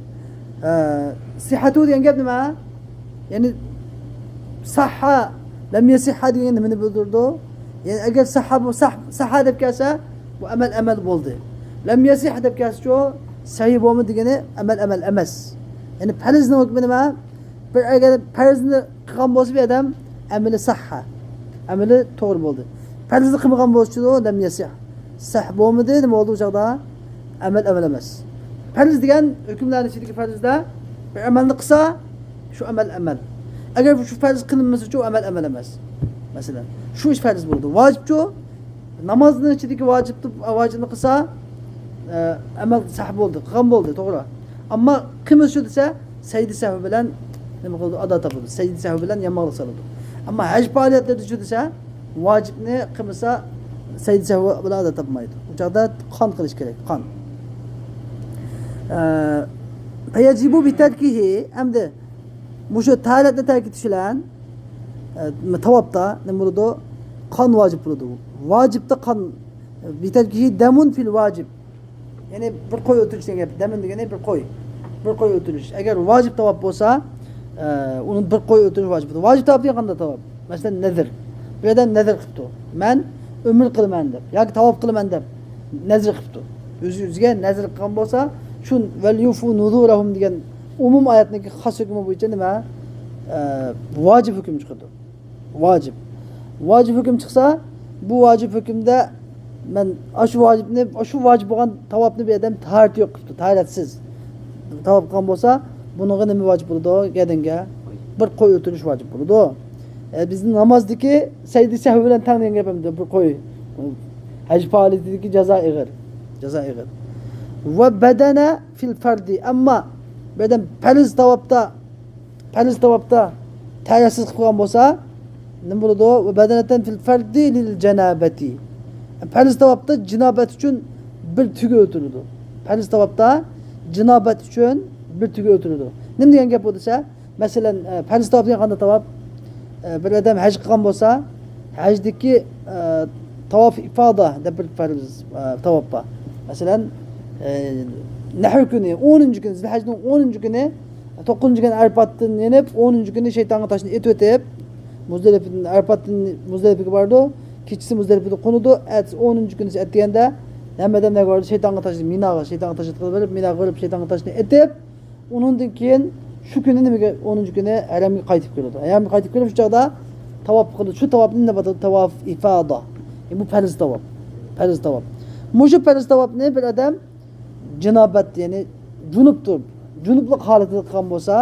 Sihhatu degan gap nima? Ya'ni sahha lam yasihha degan nimani bildirdi? Ya'ni agar sahha deb kelsa, bu amal bo'ldi. Lam yasih deb kelsa, sahih bo'lmadi degani amal emas. Ya'ni farzning hukmi nima? Bir agar farzni qilgan bo'lsa bir odam amali sahha. Amali to'g'ri bo'ldi. Farzni qilmagan bo'lsa, lam yasih. Sah bo'lmadi, nima bo'ldi u chaqda? Amal emas. Farz degan hukmlarning ichidagi farzda bir amalni qilsa, shu amal. Agar shu farz qilinmasa, shu amal emas. Masalan, shu ish farz bo'ldi. Vojib-ku namozning ichidagi vojibni qilsa, amal sah bo'ldi, qilgan bo'ldi, to'g'ri. Ammo qilmas shu desa, saydi sahv bilan nima qildi? Ado topildi. Saydi sahv bilan yamoqlik soladi. Ammo haj faoliyatlarida shu desa, vojibni qilmasa, saydi sahv bilan ado topmaydi. U chaqda qon qilish kerak, qon. Fayajibu bitarkihi, hamda mushu tahoratni tark etish bilan tavobda nima bo'ladi? Qon vojib bo'ladi. Vojibda qon bitarkihi damun fil vojib. Ya'ni bir qo'y o'tirish degan gap. Damun degani bir qo'y. Bir qo'y o'tirish. Agar vojib tavob bo'lsa, uni bir qo'y o'tirish vojib bo'ladi. Vojib tavob degan qanday tavob? Masalan, nazr. Bu yerdan nazr qilibdi. Men umr qilaman deb yoki tavob qilaman deb nazr qilibdi. O'ziga nazr qilgan bo'lsa, shun val yufu nuzurahum degan umum oyatning xos hukmi bo'yicha nima? Vojib hukm chiqadi. Vojib hukm chiqsa, bu vojib hukmda men shu vojib bo'lgan tavobni bir odam tahorat yo'q qilibdi, tahoratsiz tavob qilgan bo'lsa, bunga nima vojib bo'ladi? Gadanga bir qo'y o'tirish vojib bo'ladi. Bizning namozdagi saydi sahv bilan tanlagan gapimda bir qo'y. Haj faoliyatidagi jazo ig'ir. Va badana fil fardi. Ammo bir odam farz tavobda tayyorsiz qilgan bo'lsa, nima bo'ladi? Va badanatan fil fardi lil janabati. Farz tavobda jinobat uchun bir tuga o'tirildi. Farz tavobda jinobat uchun bir tuga o'tirildi. Nima degan gap bo'lsa, masalan, farz tavob degan qanday tavob? Bir odam haj qilgan bo'lsa, hajdagi tavof ifoda deb bir farz tavob bor. Masalan, Nahr kuni 10-kuni, Zilhajning 10-kuni 9-kuni Arfatdan yenib, 10-kuni shaytonga toshni etib o'tib, Muzdalifaga bordi. Kechasi Muzdalifada qo'nadi. 10-kuni aytganda hammadan nima bordi? Shaytonga toshni Minoga, shaytonga toshni qilib, Minoga borib shaytonga toshni etib, undan keyin shu kuni nimaga 10-kuni haramga qaytib keladi. Haramga qaytib kelib, shu chaqda tavob qildi. Shu tavobni nima deydi? Tavof ifoda. Bu farz tavob. Mushu farz tavobni bir odam jinobat, ya'ni junublik holatida qilgan bo'lsa,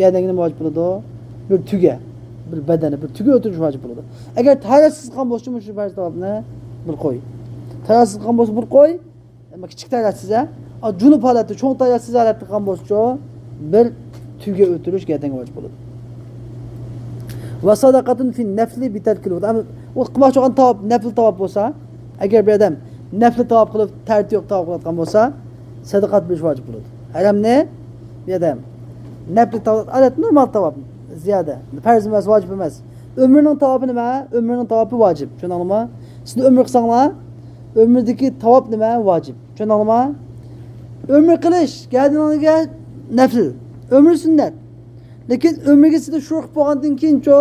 gadangni nima vojib bo'ladi? Bir tuga, bir badani, bir tuga o'tirish vojib bo'ladi. Agar tahoratsiz qilgan bo'lsa, mushu farz tavobni bir qo'y. Tahoratsiz qilgan bo'lsa bir qo'y, ammo kichik tahoratsiz, junub holatda, cho'ng tahoratsiz holatda qilgan bo'lsa, bir tuga o'tirish gadangga vojib bo'ladi. Va sadaqatun fi nafli bitarkil wud. U qilmoqchi bo'lgan tavob nafl tavob bo'lsa, agar bir odam nafl tavob qilib, tartib yo'q tavob qilgan bo'lsa, sadaqat berish vojib bo'ladi. Haramni bir odam nafl tavob, adat normal tavob, ziyoda, farz emas, vojib emas. Umrning tavobi nima? Umrning tavobi vojib. Tushundingizmi? Siz umr qilsanglar, umrdagi tavob nima? Vojib. Tushundingizmi? Umr qilish gadiniga nafl, umr sunnat. Lekin umrga siz shu qilib bo'lgandan keyin-chi,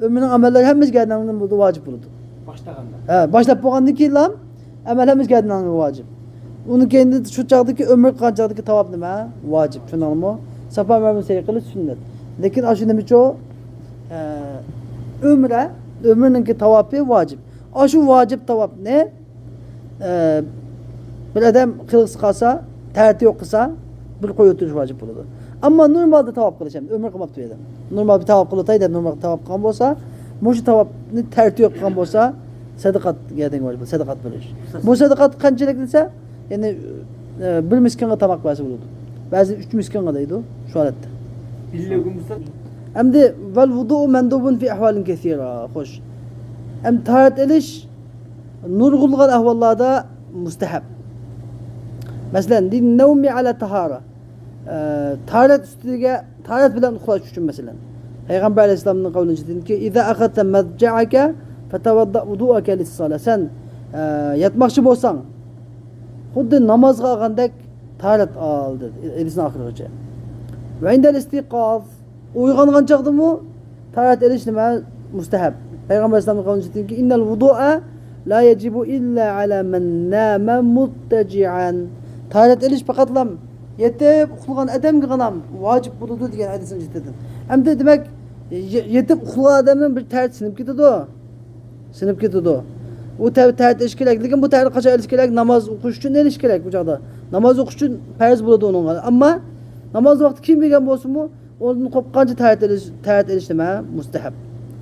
umrning amallari hammasi gadiniga bo'ldi, vojib bo'ladi. Boshlab bo'lgandan keyin ham amal hammasi gadiniga vojib. Uni keyin shu chaqdagi umr qilgan chaqdagi tavob nima? Vojib. Tushundingizmi? Safa marmar qilish sunnat. Lekin shu nima uchun ömrününki tavapı vacip. Aşı vacip tavap ne? Bir adam kılıqsı qalsa, tərti yox qılsa, bir qoy ötürüş vacip olur. Amma normalda tavap qılacağım, ömür qılmab deyədim. Normal bir tavap qılotaydı, normal tavap qılgan bolsa, muşu tavapni tərti yox qılgan bolsa, sadaqat gələn vacip, sadaqat bölüş. Bu sadaqat qançalik dese, yani bir miskinga tamak verse bulurdu. Bazı 3 miskinga deydi şu halatda. Emdi vel vudu mendubun fi ahvalin kesira. Hoş. Em taharet eliş nurgulgan ahvallarda mustahab. Mesela din nevmi ala tahara. Taharet üstüge taharet bilen uxlaş üçün mesela. Peygamber Aleyhisselam'ın kavlince dedi ki İza akhadta medca'ake fetevadda vudu'ake lis-salah. Sen yatmakçı bolsan xuddi namazga algandek taharet al dedi. Elisini akırıcı. Ve indel istiqaz uygangan çağdı mı taharet eliş nima mustahab. Peygamber Aleyhisselam'ın kavlince dedi ki innel vudu'a la yecibu illa ala men nâme mutteci'an. Taharet eliş fakatlam yetip uxlagan adam gınam vacip buludu diyen hadisini ciddedim. Hem de demek yetip uxlagan adamın bir taharet sinip gidiyordu o. Sinip gidiyordu o. Bu taharet eliş gerek. Lekin bu taharet kaça eliş gerek? Namaz okuş için eliş gerek bu çağda. Namaz okuş için perz buludu onun. Ama namaz vakti kim bilgen bolsun mu? Onun kopkanca taharet eliş deme mustahab.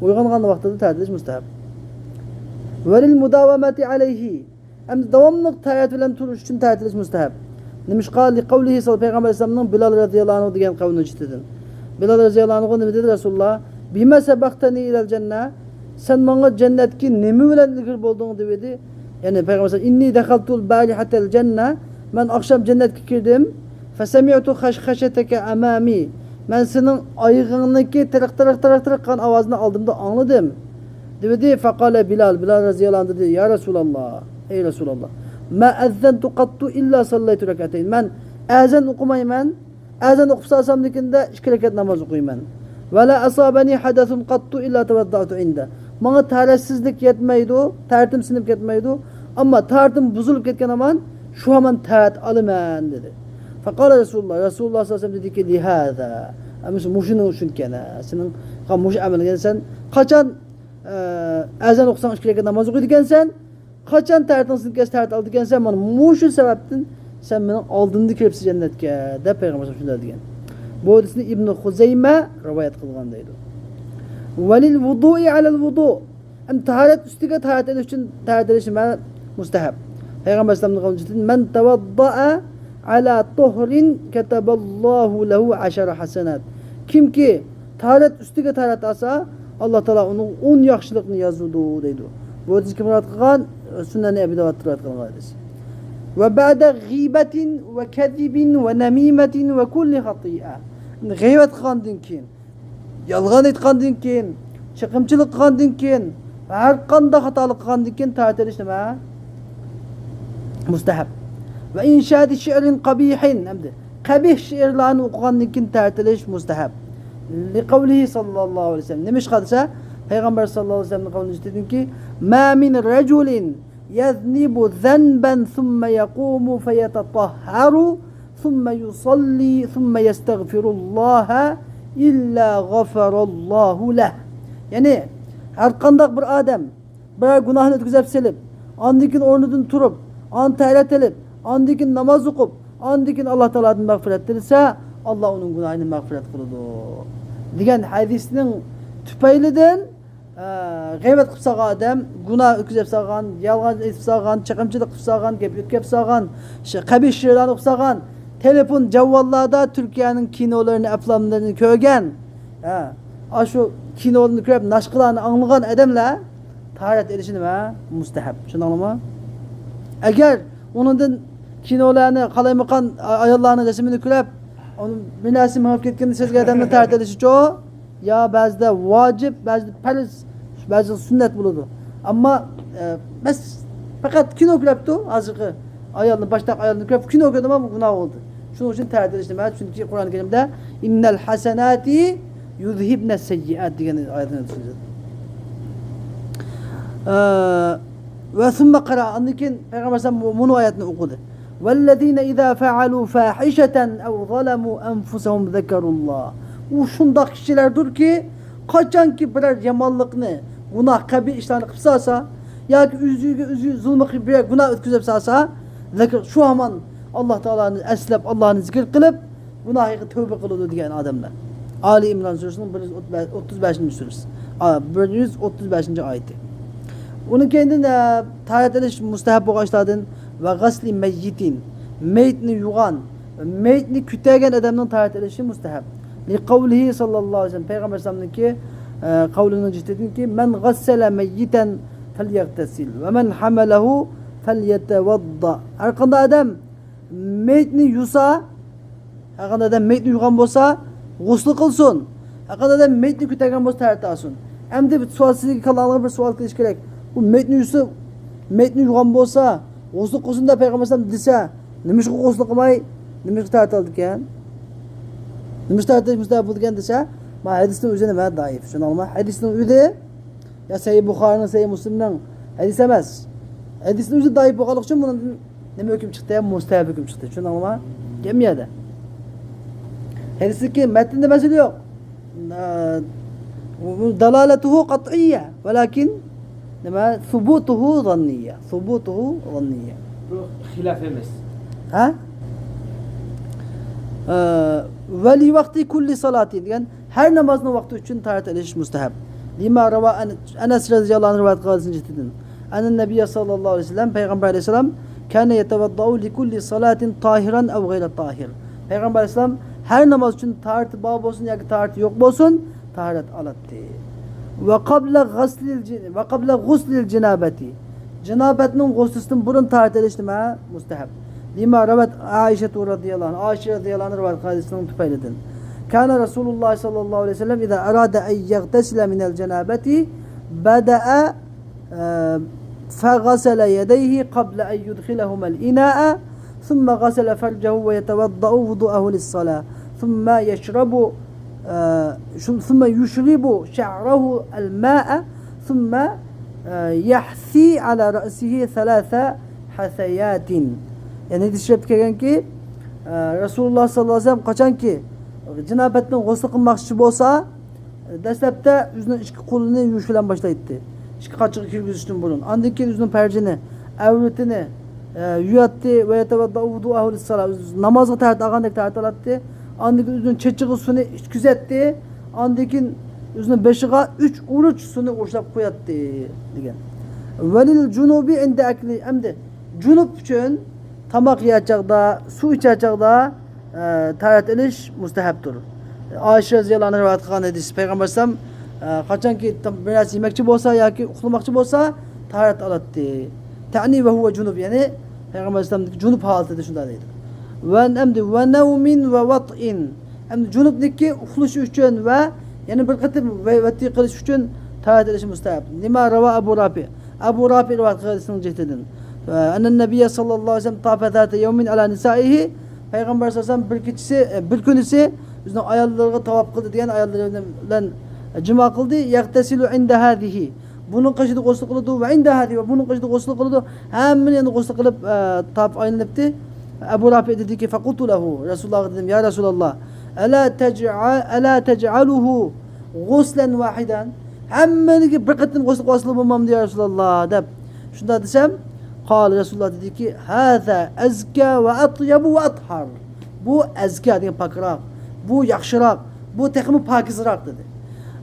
Uygangan vaxtda taharet eliş mustahab. Velil mudavamati aleyhi. Hem devamlılık taharet bilen turuş için taharet ediş mustahab. Demiş kâli kavlihi sallallahu Peygamber Aleyhisselam'ın Bilal radıyallahu anh diyen kavlini ciddedim. Bilal radıyallahu anh ne dedi Resulullah? Bime sebaktani ilel cennet. Sen bana cennetki nemi bilen ilgir bolduğunu dedi. Yani Peygamber Aleyhisselam inni dehaltul balihatel cennet. Ben akşam cennetki girdim. Fesemi'tu haşhaşeteke amami. Ben senin ayığındaki tırık kan avazını aldığımda anladım. Dedi fekale Bilal radıyallahu anh dedi ya Resulallah ey Resulallah ma ezzentu qattu illa sallaytu rekateyn ben ezan okumayman ezan okup salsam dikinde 2 rekat namaz okuyman ve la asabani hadathun qattu illa tevaddatu inde bana tarihsizlik yetmeydi tertim sinip ketmeydi ama tertim bozulup ketken aman şu hemen tahat alıman dedi fekale Resulullah sallallahu aleyhi ve sellem dedi ki lihâzâ muşunu uçunkene senin muş amelin sen kaçan ezan okusan 2 rekat namaz okuydu sen kaçan tertinsini kes tert aldı sen bana muşu sebeptin sen beni aldın kirpsi cennetke de Peygamber şunday diyen. Bu hadisini İbn Huzeyme rivayet kılgandaydı. Velil vudu'i alel vudu. Em taharet üstüge taharet ediş için taharet ediş mustahab. Peygamber sallallahu aleyhi ve sellem men tevadda'a ala tuhrin ketaballahu lehu 10 hasenat. Kim ki taharet üstüge taharet alsa Allah Teala onun 10 yaxşılıkını yazıdı deydi. Bu hadis kim rivayet kılgan? Sünnen-i Ebi Davud rivayet kılgan hadis. Ve ba'de gîbetin ve kezibin ve nemimetin ve kulli hati'a. Gıybet kılgandın kin, yalgan etgandın kin, çıkımçılık kılgandın kin, her kanda hatalık kılgandın kin taharet ediş nima? Mustahab. Ve inşaadi şiirin kabihin. Kabih şiirlerini okugandın kin taharet ediş mustahab. Liqavlihi sallallahu aleyhi ve sellem. Demiş hadise Peygamber sallallahu aleyhi ve sellem'in kavlini dedi ki ma min raculin yaznibu zenben thumme yaqumu feyetatahharu thumme yusalli thumme yestagfirullaha illa gafarallahu leh. Yani her kandak bir adam bir günahını ötküzep selip andikin ornudun turup an taharet elip andikin namaz okup andikin Allah Teala'dan mağfiret edilse Allah onun günahını mağfiret kılıdı. Diyen hadisinin tüpeyliden gıybet kılıp sağan adam, günah ötküzep sağan, yalgan etip sağan, çıkımçılık kılıp sağan, kep sağan, kabih şiirlerini okup sağan, telefon, cevvallarda Türkiye'nin kinolarını, aflamlarını kögen, şu kinolarını körüp, naşkılarını anlayan adamla taharet edişini mustahab. Şunu anlama? Eğer onun kinolarını, kalaymakan ayarlarını, resimini körüp, onun binası mahvuf ketkenini sezgi adamla taharet edişi çoğu, ya bazıda vacip, bazıda perz, bazıda sünnet buludu. Ama fakat kino körüptü, azıcık ayarını, baştak ayarını körüp, kino körüp ama bu günah oldu. Şunun için taharet edişini çünkü Kur'an-ı Kerim'de innel hasenati yuzhibne seyyiat diyen ayetini düşüneceğiz. Ve sümme kara andikin Peygamber sallallahu bunu ayetini okudu. Vellezine izâ fealû fâhişeten ev zalemû enfusehum zekerullah. O şundak kişilerdir ki Kaçanki birer yamanlıkni, günah kabi işlerini kıp salsa, ya ki üzü zulmü kıp bir günah ötküzüp salsa, zikr şu hemen Allah Teala'nı eslep, Allah'ını zikir kılıp, günahı tövbe kılıyordu diyen adamlar. Ali İmran Suresi'nin 135. suresi. 135. ayeti. Onun kendine taharet ediş müstehab olgaçladın ve gasli meyyitin, meyitni yugan, meyitni kütegen adamın taharet edişi müstehab. Li kavlihi sallallahu aleyhi ve sellem Peygamber sallallahu ki kavlinin ciddedin ki men gassele meyyiten felyegtesil ve men hamelehu felyetevadda. Arkanda adam meyitni yusa, arkanda adam meyitni yugan bolsa guslu kılsın. Arkanda adam meyitni kütegen bolsa taharet alsın. Hem de bir sual sizin kalanlığı bir sual kılış gerek. Bu metni Yusuf, metni yugan bolsa, guslu kılsın da Peygamber sallallahu dese, nimiş ki guslu kılmay, nimiş ki taharet aldık yani. Nimiş taharet aldık müstahap bulduk yani dese, ma hadisinin üzerine ve daif. Şunu alma, hadisinin üzerine, ya Seyyid Bukhari'nin, Seyyid Müslim'den hadis emez. Hadisinin üzerine daif bokalık için bunun ne hüküm çıktı ya, müstahap hüküm çıktı. Şunu alma, gemiyede. Hadisi ki metninde mesele yok. Dalaletuhu kat'iyye, velakin nema thubutuhu zanniyye. Thubutuhu zanniyye. Bu hilaf emez. Ha? Ve li vakti kulli salati diyen her namazın vakti için taharet ediş müstehab. Lima rava Enes radıyallahu anh rivayet kâlesini ciddedin. Annen Nebiye sallallahu aleyhi ve sellem Peygamber aleyhisselam kâne yetevadda'u li kulli salatin tahiran ev gayre tahir. Peygamber aleyhisselam her namaz için taharet bab olsun ya ki taharet yok olsun taharet alattı. Ve kabla guslil cenabeti. Cenabetinin guslüsünün burun taharet ediştirmeye müstehab. Lima ravet Aişe radıyallahu anh. Aişe radıyallahu anh rivayet hadisinin tüpeyledin. Kana Resulullah sallallahu aleyhi ve sellem iza arada en yagtesile minel cenabeti beda'a فغسل يديه قبل أن يدخلهما الإناء ثم غسل فرجه ويتوضأ وضوءه للصلاة ثم يشرب شعره الماء ثم يحثي على رأسه ثلاث حثيات. Yani dişrep kegen ki Resulullah sallallahu aleyhi ve sellem kaçan ki cenabetden gusül kılmakçı bolsa deslepte yüzünün iki kolunu yuş filan başlaydı. İki kaçık kirgiziştin bunun. Andaki yüzünün percini, evretini yuyattı ve yetevadda vudu'ahu lis-salat. Namazı taharet ağandaki taharet alattı. Andaki yüzünün çeçiği sunu küzetti. Andaki yüzünün beşiğe 3 uruç sunu uçlap koyattı diyen. Velil cunubi inde akli emdi. Cunup için tamak yiyecekda, su içecekda taharet ediş müstehaptır. Ayşe radıyallahu anh rivayet kılan hadis. Peygamber sallam kaçan ki biraz yemekçi bolsa ya ki uxlamakçı bolsa taharet alattı. Ta'ni ve huve cunub yani Peygamber sallam'daki cunub halatı şunda deydi. Ve emdi ve nevmin ve vat'in. Emdi cunubdaki uxluş üçün ve yani bir kıtım ve vati kılış üçün taharet ediş müstehap. Lima rava Abu Rafi. Abu Rafi rivayet kılan ciddedin. Annen Nebiye sallallahu aleyhi ve sellem tafe zâte yevmin ala nisaihi. Peygamber sallallahu aleyhi ve sellem bir günüsü yüzüne ayarlarına tavaf kıldı diyen ayarlarından cima kıldı. Yaktesilu inde hâzihi. Bunun kaçıda gusül kıldı ve inde hâzihi ve bunun kaçıda gusül kıldı. Hemen yanında gusül kılıp tavaf ayınlıptı. Ebu Rafi dedi ki fekultu lehu. Resulullah dedim ya Resulallah. Ela tec'aluhu guslen vahiden. Hemen ki bir kıtın gusül bulmam diye Resulullah de. Şunda desem Kâle Resulullah dedi ki hâzâ ezkâ ve atyabu ve athar. Bu ezkâ diye pakırak. Bu yakşırak. Bu tekimi pakizrak dedi.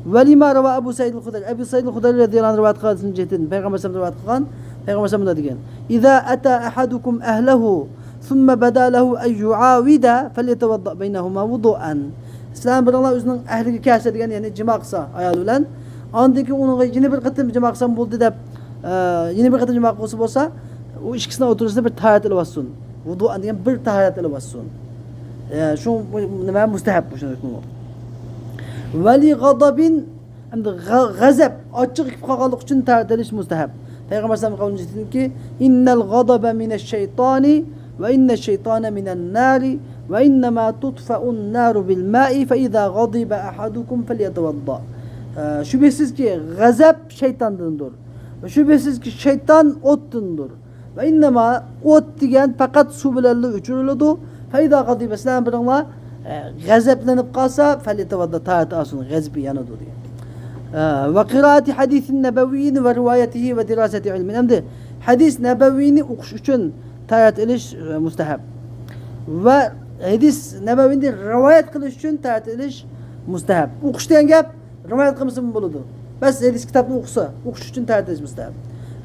Ve lima rava Ebu Said el-Hudri. Ebu Said el-Hudri radıyallahu anh rivayet kılsın cihdin. Peygamber sallallahu aleyhi ve sellem Peygamber sallallahu aleyhi ve sellem İzâ etâ ahadukum ehlehu thumme bedâ lehu en yu'âvida felyetevadda beynehuma vudu'an. İslam bir Allah özünün ehli kâse diyen yani cima kısa ayal ulan. Andaki onun yeni bir kıtım cima kısam buldu da yeni bir kıtım cima kısa olsa o ikisine oturursa bir taharet ile bassun. Vudu'an diyen bir taharet ile bassun. Şu ne müstehab bu şunu hükmü. Veli gadabin gazab açık ifkalık için taharet ediş müstehab. Peygamber sallallahu aleyhi ve sellem kavlini ki innel gadabe mineşşeytani ve inneşşeytane minen nari ve innema tutfa'un naru bil ma'i fe izâ gadibe ahadukum felyetevadda. Şüphesiz ki gazap şeytandandır. Ve şüphesiz ki şeytan ottundur. Ve innema ot diyen fakat su bilenli uçuruludu. Fe izâ gadibe selam bir Allah gazaplanıp kalsa felyetevadda taharet alsın. Gazbi yanıdır diye. Ve kıraati hadisin nebeviyini ve rivayetihi ve diraseti ilmin. Hem de hadis nebeviyini okuş için taharet ediş mustahab. Ve hadis nebeviyini rivayet kılış için taharet ediş mustahab. Okuş diyen gap rivayet kılması mı buludu? Bes hadis kitabını okusa, okuş için taharet ediş mustahab.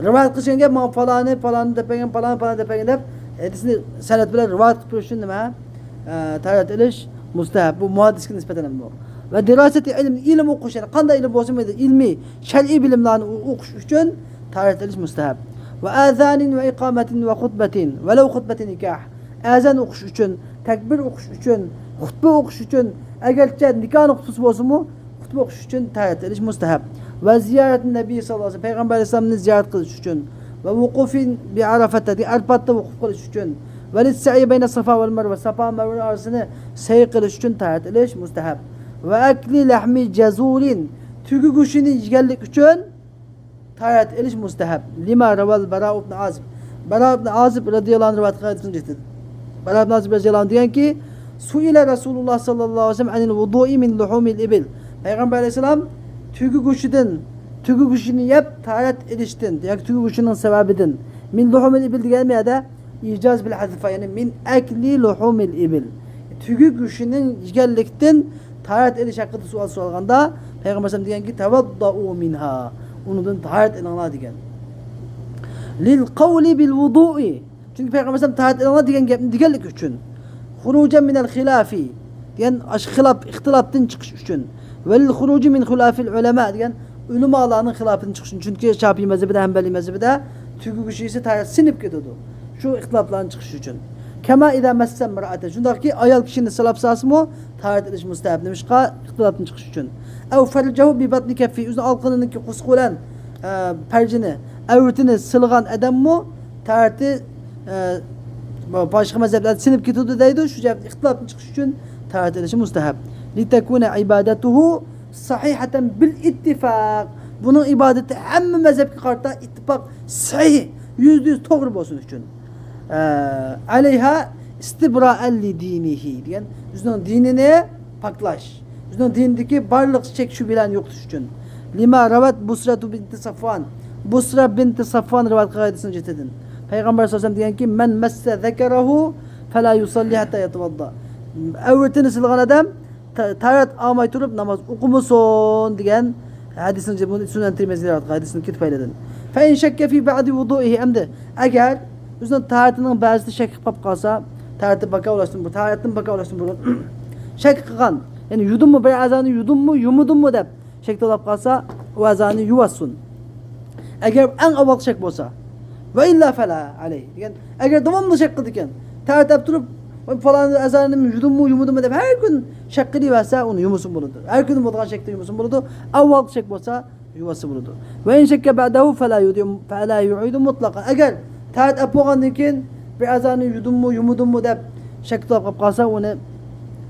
Rivayet kılış diyen gap ma falanı depegen falanı depegen dep hadisini senet bilen rivayet kılış için nima taharet ediş mustahab. Bu muhaddiskin nispeten bu. Ve diraseti ilim okuş yani qanday ilim bolsun ilmi, şer'i bilimlerini okuş için taharet ediş mustahab. Ve azanin ve ikametin ve hutbetin velev hutbeti nikah. Azan okuş için, tekbir okuş için, hutbe okuş için, eğer nikah hutbesi bolsun mu, hutbe okuş için taharet ediş mustahab. Ve ziyaretin Nebi sallallahu aleyhi ve sellem Peygamber Aleyhisselam'ın ziyaret kılış için ve vukufin bi Arafat'ta, Arafat'ta vukuf kılış için ve lissa'i beyne Safa ve Merve, Safa ve Merve arasını seyir kılış için taharet ediş mustahab. Ve ekli lahmi cezurin tügü kuşunu yiyenlik için taharet ediş mustahab. Lima raval Bara ibn Azib. Bara ibn Azib radıyallahu anh rivayet kaydetin ciddi. Bara ibn Azib radıyallahu anh diyen ki Suile Resulullah sallallahu aleyhi ve sellem anil vudu'i min luhumil ibil. Peygamber aleyhisselam tügü kuşunu yap taharet ediştin. Yani tügü kuşunun sebebidin. Min luhumil ibil gelmeye de icaz bil hazife yani min ekli luhumil ibil. Tügü kuşunun yiyenlikten taharet ediş hakkında sual sorulganda Peygamber sallallahu aleyhi ve sellem diyen ki tevadda'u minha. Onundan taharet edinler diyen. Lil kavli bil vudu'i. Çünkü Peygamber sallallahu aleyhi ve sellem taharet edinler diyenlik için. Hurucen minel hilafi. Diyen ihtilaftan çıkış için. Ve lil hurucu min hilafil ulema diyen ulemaların hilafından çıkış için. Çünkü Şafii mezhebi de Hanbeli mezhebi de tügü kuşuysa taharet sinip gidiyordu. Şu ihtilafların çıkış için. Kema idâ messen mıra'ate. Şundaki ayal kişinin salap sahası mı? Taharet ediş mustahab demiş ki ihtilafın çıkış için. Ev fercehu bi batni keffi. Üzün alqınınınki kuskulen percini, evritini sılgan eden mu? Tahareti başka mezheplerde sinip gidiyordu deydi. Şu cevap ihtilafın çıkış için taharet ediş mustahab. Litekune ibadetuhu sahihaten bil ittifak. Bunun ibadeti hem mezhep kartta ittifak sahih. %100 doğru olsun için. Aleyha istibra'en li dinihi diyen üzünün dinine paklaş. Üzünün dinindeki barlık çek şübilen yoktur için. Lima ravat Busratu binti Safvan. Busra binti Safvan rivayet kaydısını getirdin. Peygamber sallallahu aleyhi ve sellem diyen ki men messe zekerahu fela yusalli hatta yatavadda. Evretini sılgan adam taharet almay turup namaz okumusun diyen hadisini Sünen Tirmizi rivayet kaydısını kitpeyledin. Fe in şekke fi ba'di vudu'ihi emde. Eğer üzerine taharetinin bazı şek yapıp kalsa tahareti baka ulaştın bu taharetin baka ulaştın bu şek kılan yani yudun mu bir azanı yudun mu yumudun mu dep şekte olap kalsa o azanı yuvasın eğer en avval şek olsa ve illa fela aleyh yani eğer devamlı şek kıldıkken taharet yapıp durup falan azanı yudun mu yumudun mu dep her gün şek kılıyverse onu yumusun buludu her gün bulduğun şekte yumusun buludu avval şek olsa yuvası buludu ve in şekke ba'dahu fela yu'idu mutlaka eğer taharet yapıldığından keyin bir azanı yudun mu yumudun mu dep şekil yapıp kalsa onu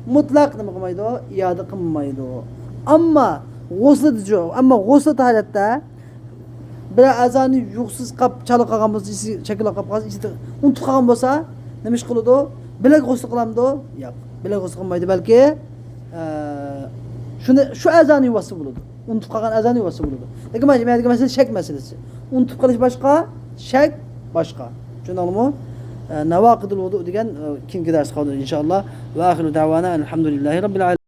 mutlak nima qilmaydi o iade qilmaydi o. Amma g'usl taharetda bir azanı yuqsiz qap chala qolgan bo'lsa shakil qolib qolsa ichida unutib qolgan bo'lsa nima ish qiladi o bilak g'usl qilamdi o yo'q bilak g'usl qilmaydi balki shu azanı yuvasi bo'ladi unutib qolgan azanı yuvasi bo'ladi lekin mana bu masala shak masalasi unutib qilish boshqa shak boshqa tushundingmi Nevakidul vudu degan keyingi dars qoldi inshaalloh va axiru davana alhamdulillahi robbil alamin